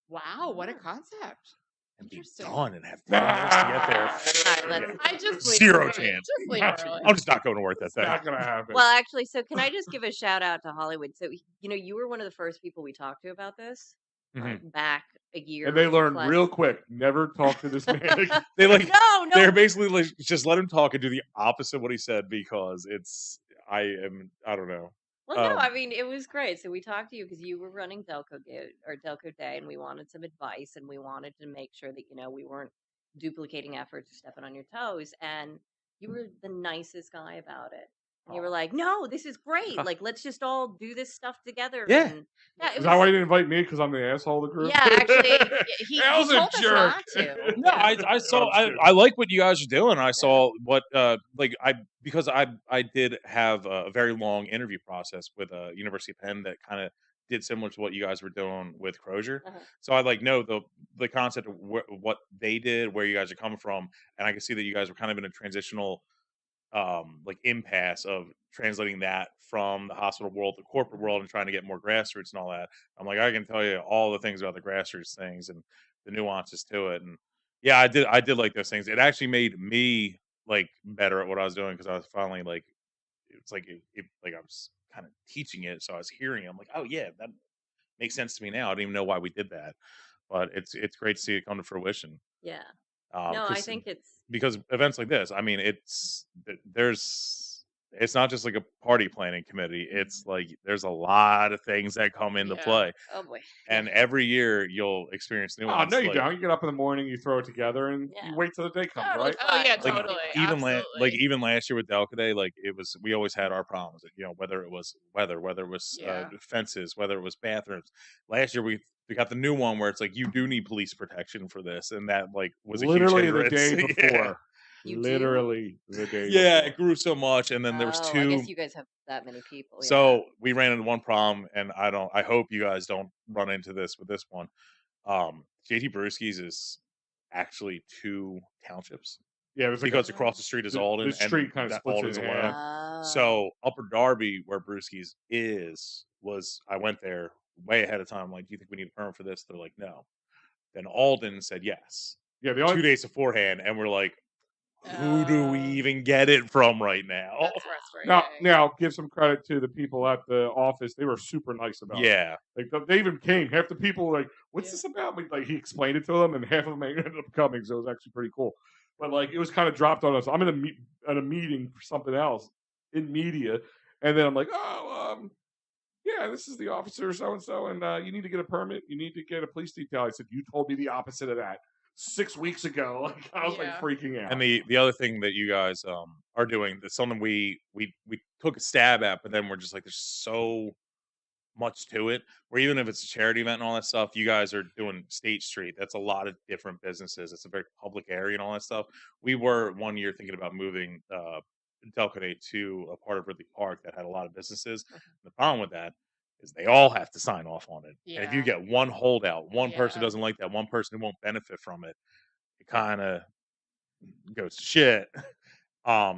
Wow, what a concept. and be Interesting. done and have 10 minutes to get there. All right, let's- I just leave Zero early. chance. Just leave Not- early. I'm just not going to work that It's day. not going to happen. Well, actually, so can I just give a shout out to Hollywood? So you were one of the first people we talked to about this Mhm. back a year. and they learned plus. real quick: never talk to this man. They like No, they're basically like just let him talk and do the opposite of what he said because I don't know. Well, no, Um, I mean it was great. So we talked to you because you were running Delco Day, and we wanted some advice, and we wanted to make sure that we weren't duplicating efforts or stepping on your toes. And you were the nicest guy about it. And you were like, "No, this is great. Like, let's just all do this stuff together." Yeah. and, yeah. It Is was, that why you didn't invite me? Because I'm the asshole of the group. yeah, actually, he Al's a told us jerk. not to. No, I saw I'm kidding. I like what you guys are doing. I saw what because I did have a very long interview process with University of Penn that kind of did similar to what you guys were doing with Crozier. Uh-huh. So I know the concept of what they did, where you guys are coming from, and I can see that you guys were kind of in a transitional impasse of translating that from the hospital world to corporate world and trying to get more grassroots and all that. I'm like, I can tell you all the things about the grassroots things and the nuances to it. And yeah, I did like those things. It actually made me better at what I was doing because I was finally it's like I was kind of teaching it, so I was hearing it. I'm like, oh yeah, that makes sense to me now. I don't even know why we did that, but it's great to see it come to fruition. Yeah. No, I think it's because events like this, I mean, there's it's not just like a party planning committee. It's like there's a lot of things that come into Yeah. play, Oh boy. and every year you'll experience new Oh, ones. no, you like, don't. You get up in the morning, you throw it together, and Yeah. you wait till the day comes, Totally right? Oh yeah, fine. like totally. like Absolutely. even last year with Delco Day, like it was, we always had our problems. You know, whether it was weather, whether it was Yeah. fences, whether it was bathrooms. Last year we got the new one where it's like you do need police protection for this, and that like was a huge Literally the hindrance. day Yeah. before. You do? Literally the day Yeah, before. it grew so much, and then there was Oh, I guess two. you guys have that many people. Yeah. So we ran into one problem, and I hope you guys don't run into this with this one. JT Brewski's is actually 2 townships Yeah, it was like because across the street is Alden, the street and kind of that splits it Alden's in alone. half. Oh. So Upper Darby, where Brewski's was I went there way ahead of time. I'm like, do you think we need a permit for this? They're like, no. Then Alden said yes. Yeah, the 2 only days beforehand, and we're like, who do we even get it from right now? That's frustrating. now give some credit to the people at the office. They were super nice about it. Yeah. Like they even came. Half the people were like, "What's Yeah. this about?" Like he explained it to them, and half of them ended up coming. So it was actually pretty cool. But like it was kind of dropped on us. I'm in at a meeting for something else in media, and then I'm like, "Oh, yeah, this is the officer so and so, and you need to get a permit. You need to get a police detail." I said, "You told me the opposite of that 6 weeks ago." Like I was like Yeah. freaking out. And the other thing that you guys are doing, that's something we took a stab at, but then we're just like, there's so much to it. Where even if it's a charity event and all that stuff, you guys are doing State Street. That's a lot of different businesses. It's a very public area and all that stuff. We were one year thinking about moving Delco Day to a part of Ridley Park that had a lot of businesses. The problem with that is they all have to sign off on it. And if you Yeah. get one holdout, one person Yeah. doesn't like that, one person who won't benefit from it, it kind of goes to shit.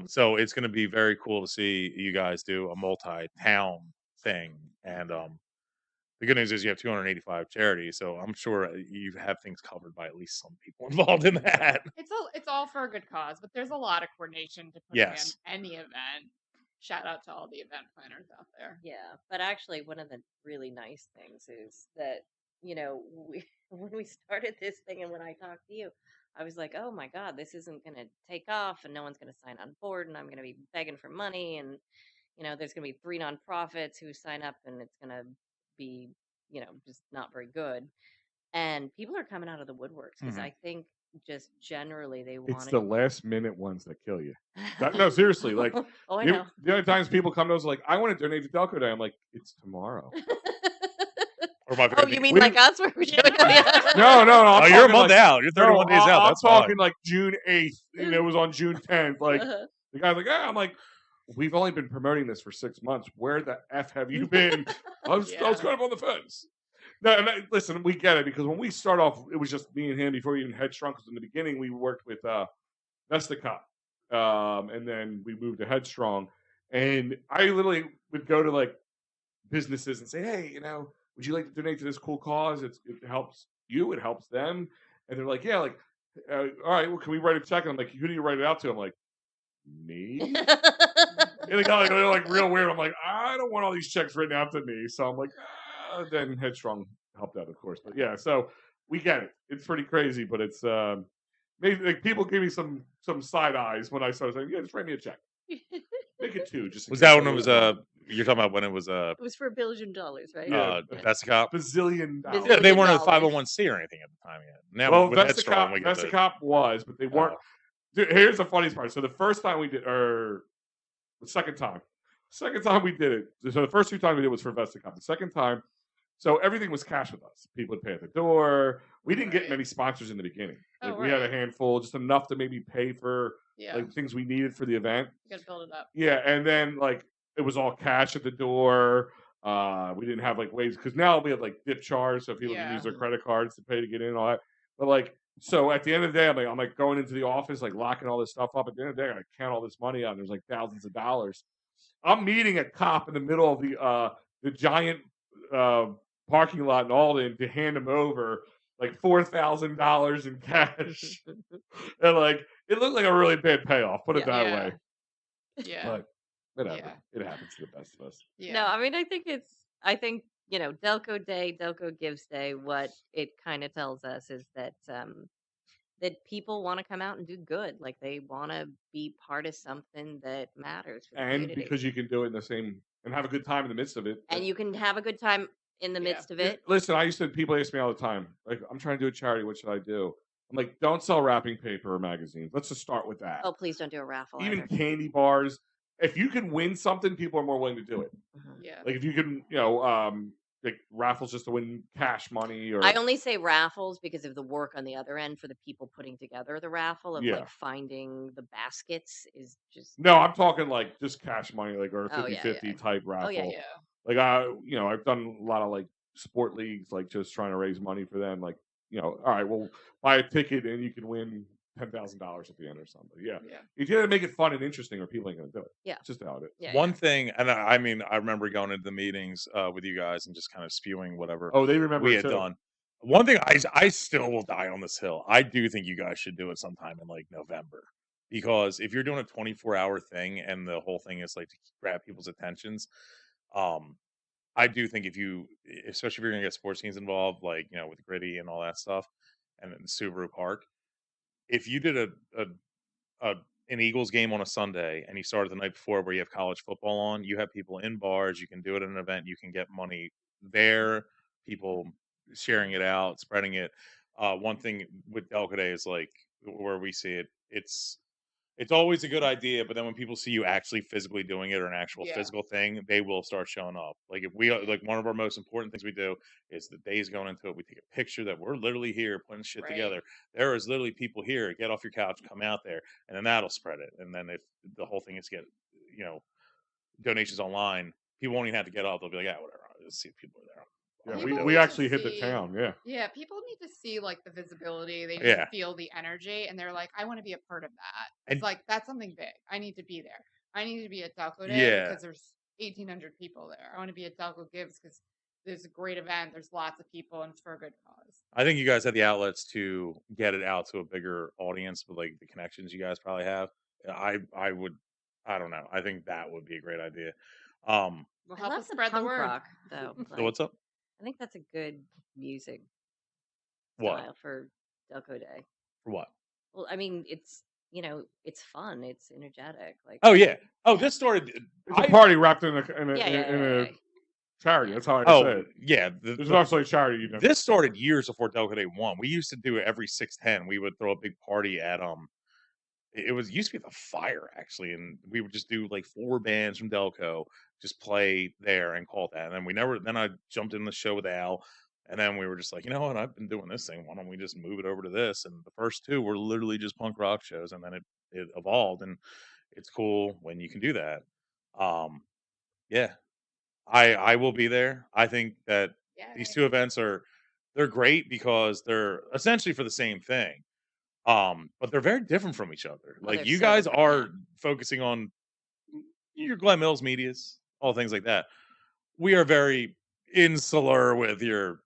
So it's going to be very cool to see you guys do a multi-town thing. And the good news is you have 285 charities, so I'm sure you have things covered by at least some people involved in that. It's all for a good cause, but there's a lot of coordination to put Yes. in any event. Shout out to all the event planners out there. Yeah, but actually, one of the really nice things is that, when we started this thing and when I talked to you, I was like, oh my God, this isn't going to take off and no one's going to sign on board and I'm going to be begging for money. And, there's going to be 3 nonprofits who sign up and it's going to be, just not very good. And people are coming out of the woodworks because I think just generally they want It's the last minute ones that kill you. No, seriously. Like, oh, I know. the other times people come to us like, I want to donate to Delco Day. I'm like, it's tomorrow. Or my Oh, you mean like us? Where we showing up? No. Oh, you're a month out. You're 31 days out. That's I'm talking fine. like June 8th. And it was on June 10th. Like, the guy's like, I'm like, we've only been promoting this for 6 months. Where the F have you been? I was kind of on the fence. No, listen, we get it because when we start off, it was just me and him before we even Headstrong. Because in the beginning, we worked with Vesticop, and then we moved to Headstrong. And I literally would go to like businesses and say, "Hey, would you like to donate to this cool cause? It helps you, it helps them." And they're like, "Yeah, like, all right, well, can we write a check?" And I'm like, "Who do you write it out to?" I'm like, "Me." And they got like real weird. I'm like, I don't want all these checks written out to me. So I'm like, then Headstrong helped out, of course. But yeah, so we get it. It's pretty crazy, but it's maybe like people give me some side eyes when I started saying, "Yeah, just write me a check. Make it 2." Just was that when it was you're talking about when it was It was for $1 billion, right? Vesticop? $bazillion. Yeah, they weren't a 501c or anything at the time yet. Now Well, with Headstrong, we get Vesticop was, but they weren't. Dude, here's the funniest part. So the first time we did, or the second time we did it. So the first 2 times we did was for Vesticop. The second time, so everything was cash with us. People would pay at the door. We didn't get many sponsors in the beginning. Like we had a handful, just enough to maybe pay for like things we needed for the event. You gotta build it up. Yeah, and then like it was all cash at the door. We didn't have like ways because now we have like dip charge, so people can use their credit cards to pay to get in and all that. But like, so at the end of the day, I'm like going into the office, like locking all this stuff up. At the end of the day, I count all this money out. And there's like thousands of dollars. I'm meeting a cop in the middle of the giant parking lot in Alden to hand him over like $4,000 in cash, and like it looked like a really bad payoff. Put it that way. Yeah. But whatever, it happens to the best of us. Yeah. No, I mean, I think Delco Day, Delco Gives Day, what it kind of tells us is that that people want to come out and do good. Like they want to be part of something that matters for the And community. because you can do it in the same and have a good time in the midst of it. And you can have a good time in the Yeah. midst of it. Listen, people ask me all the time, like, I'm trying to do a charity. What should I do? I'm like, don't sell wrapping paper or magazines. Let's just start with that. Oh, please don't do a raffle. Even either. candy bars. If you can win something, people are more willing to do it. Yeah. Like if you can, like raffles just to win cash money or. I only say raffles because of the work on the other end for the people putting together the raffle of Yeah. like finding the baskets is just. No, I'm talking like just cash money, like or a Oh, 50-50 yeah. type raffle. Oh yeah. Yeah. Like I've done a lot of like sport leagues, like just trying to raise money for them. Like, all right, well, buy a ticket and you can win $10,000 at the end or something. Yeah. Yeah. You got to make it fun and interesting, or people ain't gonna do it. Yeah. It's just how it is. Yeah. One thing, and I mean, I remember going into the meetings with you guys and just kind of spewing whatever Oh, they remember we it had too. done. One thing, I still will die on this hill. I do think you guys should do it sometime in like November, because if you're doing a 24-hour thing and the whole thing is like to grab people's attentions, I do think especially if you're gonna get sports teams involved, like with Gritty and all that stuff, and then Subaru Park, if you did an Eagles game on a Sunday and you started the night before where you have college football on, you have people in bars, you can do it at an event, you can get money there, people sharing it out, spreading it. One thing with Delco Day is like where we see it, it's always a good idea, but then when people see you actually physically doing it or an actual Yeah. physical thing, they will start showing up. Like if we like one of our most important things we do is the days going into it, we take a picture that we're literally here putting shit Right. together. There is literally people here. Get off your couch, come out there, and then that'll spread it. And then if the whole thing is get donations online, people won't even have to get up. They'll be like, yeah, whatever. Let's see if people are there. Yeah, People need we to actually hit the see- town. Yeah. Yeah, people need to see like the visibility. They need Yeah. to feel the energy, and they're like, "I want to be a part of that." And- It's like that's something big. I need to be there. I need to be at Delco Day Yeah. because there's 1,800 people there. I want to be at Delco Gives because there's a great event. There's lots of people, and it's for a good cause. I think you guys have the outlets to get it out to a bigger audience with like the connections you guys probably have. I don't know. I think that would be a great idea. Will I help love us the spread the punk word. rock though. So Like, what's up? I think that's a good music What? style for Delco Day. For what? Well, I mean, it's it's fun, it's energetic. Like Oh yeah. Oh, this started. It's a party wrapped in a yeah. charity. That's how I say Oh it. yeah. There's also a charity. You know. This started years before Delco Day 1. We used to do it every 610. We would throw a big party at it used to be the Fire actually, and we would just do like 4 bands from Delco just play there and call it that. And then I jumped in the show with Al, and then we were just like, you know what, I've been doing this thing. Why don't we just move it over to this? And the first 2 were literally just punk rock shows, and then it evolved, and it's cool when you can do that. Yeah. I will be there. I think that these 2 events they're great because they're essentially for the same thing. But they're very different from each other. Oh, Like they're you so guys different, are yeah. focusing on your Glen Mills medias, all things like that. We are very insular with your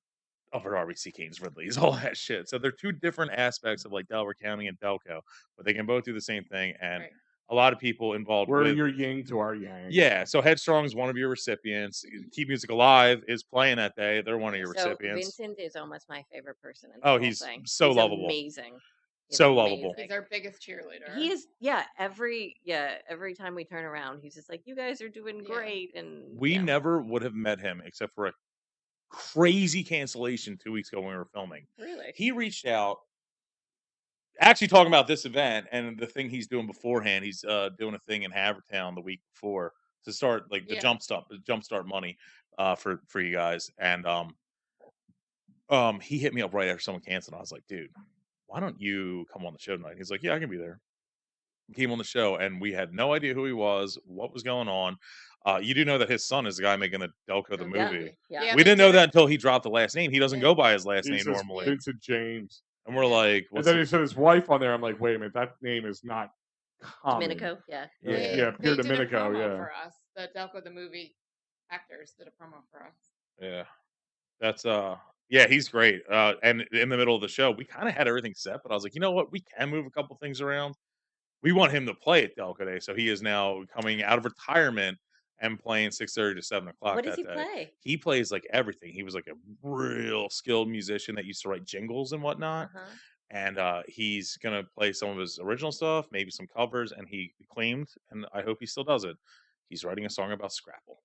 Upper RBC Canes, Ridleys, all that shit. So they're 2 different aspects of like Delaware County and Delco, but they can both do the same thing. And Right. a lot of people involved We're with your yin to our yang. yeah. So Headstrong is one of your recipients. Keep Music Alive is playing that day. They're one of your So recipients. Vincent is almost my favorite person in the Oh, whole he's thing. so He's lovable. Amazing. He's So lovable. He's amazing. our biggest cheerleader. He is, every time we turn around, he's just like, you guys are doing Yeah. great. And We yeah. never would have met him except for a crazy cancellation 2 weeks ago when we were filming. Really? He reached out, actually talking about this event and the thing he's doing beforehand. He's doing a thing in Havertown the week before to start like the Yeah. jumpstart money for you guys. And he hit me up right after someone canceled. I was like, dude, why don't you come on the show tonight? He's like, yeah, I can be there. Came on the show, and we had no idea who he was, what was going on. You do know that his son is the guy making the Delco the Oh, Yeah. movie. Yeah. Yeah, We they didn't know did that it- until he dropped the last name. He doesn't Yeah. go by his last He name says normally. Vincent James. And we're Yeah. like, And what's then he said his wife on there. I'm like, wait a minute, that name is not common. Domenico, yeah. Yeah. Yeah, Pierre they did a Domenico, promo yeah. for us. The Delco the movie actors did a promo for us. Yeah. That's yeah, he's great. And in the middle of the show, we kind of had everything set, but I was like, you know what? We can move a couple things around. We want him to play at Delco Day, so he is now coming out of retirement and playing 6:30 to 7:00 What does that he day. play? He plays like everything. He was like a real skilled musician that used to write jingles and whatnot. Uh-huh. and he's gonna play some of his original stuff, maybe some covers, and he claimed, and I hope he still does it. He's writing a song about Scrapple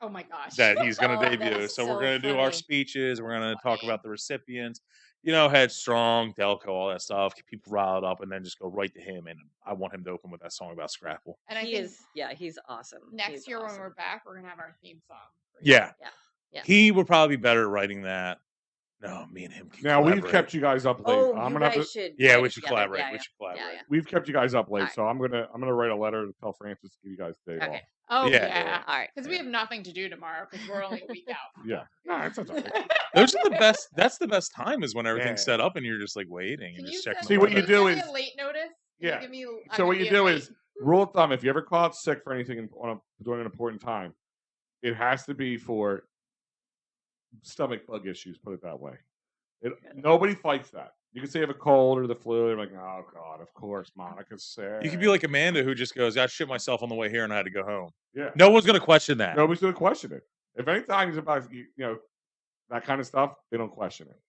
Oh my gosh. that he's going Oh, to that debut. is So we're so going to do our funny. speeches. We're going to talk Funny. about the recipients, you know, Headstrong, Delco, all that stuff. Get people riled up, and then just go right to him. And I want him to open with that song about Scrapple. And I He think is, yeah, he's awesome. next He's year when awesome. we're back, we're gonna have our theme song. Yeah. Yeah. He would probably be better at writing that. No, me and him can Now we've collaborate. kept you guys up late. Oh, I'm you gonna have guys to, should. Yeah, write we it should together. collaborate. Yeah, We yeah. should collaborate. Yeah, we've kept you guys up late, Alright. so I'm gonna write a letter to tell Francis to give you guys a day yeah. off. Okay. Oh Yeah. yeah. All right. Because we have nothing to do tomorrow because we're only a week out. Yeah, no, it's okay. Those are the best. That's the best time is when everything's Yeah. set up and you're just like waiting Can and you just checking. send See, the what you weather. do give me is- a late notice? Can Yeah. you give me, I'm So what gonna you be do late. is rule of thumb: if you ever call out sick for anything during an important time, it has to be for stomach bug issues. Put it that way. Nobody fights that. You can say you have a cold or the flu. They're like, oh god, of course, Monica's sick. You could be like Amanda, who just goes, "I shit myself on the way here and I had to go home." yeah. No one's gonna question that. Nobody's going to question it. If anything is about that kind of stuff, they don't question it.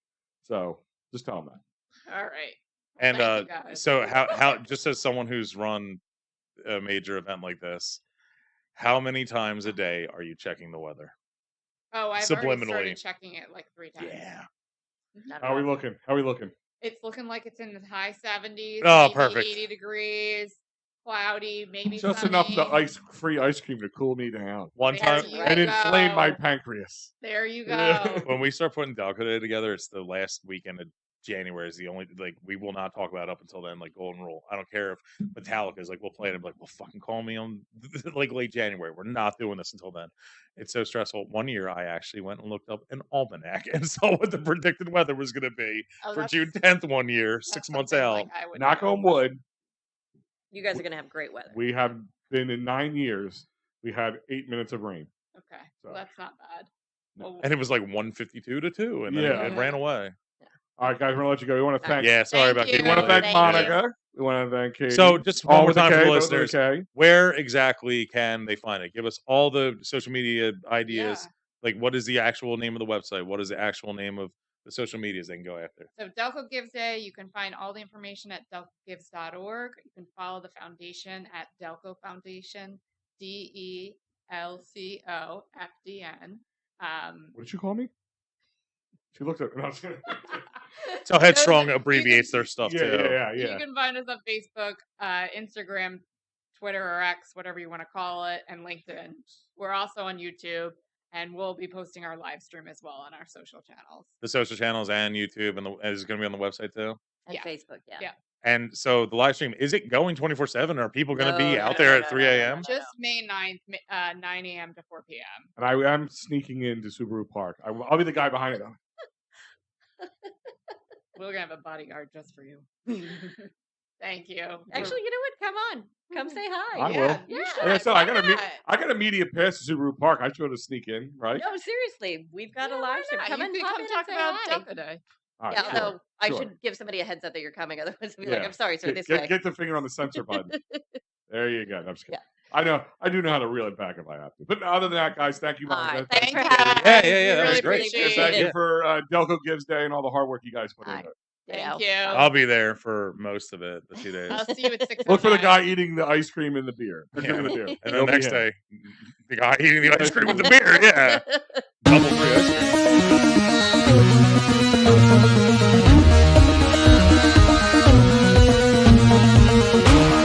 So just tell them that. All right. And Thank you, guys. so how just as someone who's run a major event like this, how many times a day are you checking the weather? Oh, I've already Subliminally. started checking it like 3 times. Yeah. Not How are we bad. looking? How are we looking? It's looking like it's in the high 70s. Oh, maybe perfect. 80 degrees, cloudy, maybe Just sunny. enough the free ice cream to cool me down One There time you and inflame my go. pancreas. There you Yeah. go. when we start putting Delco Day together, it's the last weekend of January is the only we will not talk about it up until then, like golden rule. I don't care if Metallica's like we'll play it and be like, well fucking call me on like late January. We're not doing this until then. It's so stressful. One year I actually went and looked up an almanac and saw what the predicted weather was gonna be Oh, for that's- June 10th one year, that's 6 months something, out. like, I would Knock know. on wood. You guys are gonna have great weather. We have been in 9 years. We had 8 minutes of rain. Okay. So- Well, that's not bad. No. Well, And it was like 152 to 2, and then Yeah. it ran away. All right, guys, we're gonna let you go. We want to thank. Yeah, sorry Thank about you. Katy We want to Monika. thank Thank you. Monica. We want to thank Katie. So just one All more with a time K, for the those with a listeners. K. Where exactly can they find it? Give us all the social media ideas. yeah. Like, what is the actual name of the website? What is the actual name of the social medias they can go after? So Delco Gives Day, you can find all the information at delcogives.org. You can follow the foundation at Delco Foundation, DELCOFDN. What did you call me? She looked at. No, So Headstrong Those- abbreviates you their stuff yeah, too. yeah, You yeah. can find us on Facebook, Instagram, Twitter, or X, whatever you want to call it, and LinkedIn. We're also on YouTube, and we'll be posting our live stream as well on our social channels. The social channels and YouTube, and is it going to be on the website too? And Yeah. Facebook, yeah. Yeah. And so the live stream, is it going 24/7? Are people going to be No, out no, there no, at no, 3 no, no, a.m.? no. Just May 9th, 9 a.m. to 4 p.m. And I am sneaking into Subaru Park. I'll be the guy behind it. We're going to have a bodyguard just for you. Thank you. Actually, you know what? Come on. Come say hi. I yeah, will. you Yeah. should. Like I said, Why not? I got a media pass to Subaru Park. I should have sneak in, right? No, seriously. We've got Yeah, a why live stream. not? Come You and could pop come in talk and say about hi. Delco Day. All right, Yeah, sure, although I sure. should give somebody a heads up that you're coming, otherwise I'll be Yeah. like, I'm sorry, sir, Get, this get, way. get the finger on the censor button. There you go. I'm just kidding. Yeah. I do know how to reel it back if I have to. But other than that, guys, thank you, All Monica. right, Thank thanks you, for Katie. having Yeah, us. yeah, yeah, We that was really great. appreciate And thank it. you for Delco Gives Day and all the hard work you guys put All into it. Thank Ditto. you. I'll be there for most of it, the 2 days. I'll see you at 6 Look for the guy eating the ice cream and the beer. Or Yeah. drinking the beer. And It'll the be next him. day, the guy eating the ice cream with the beer. Yeah. Double free ice cream.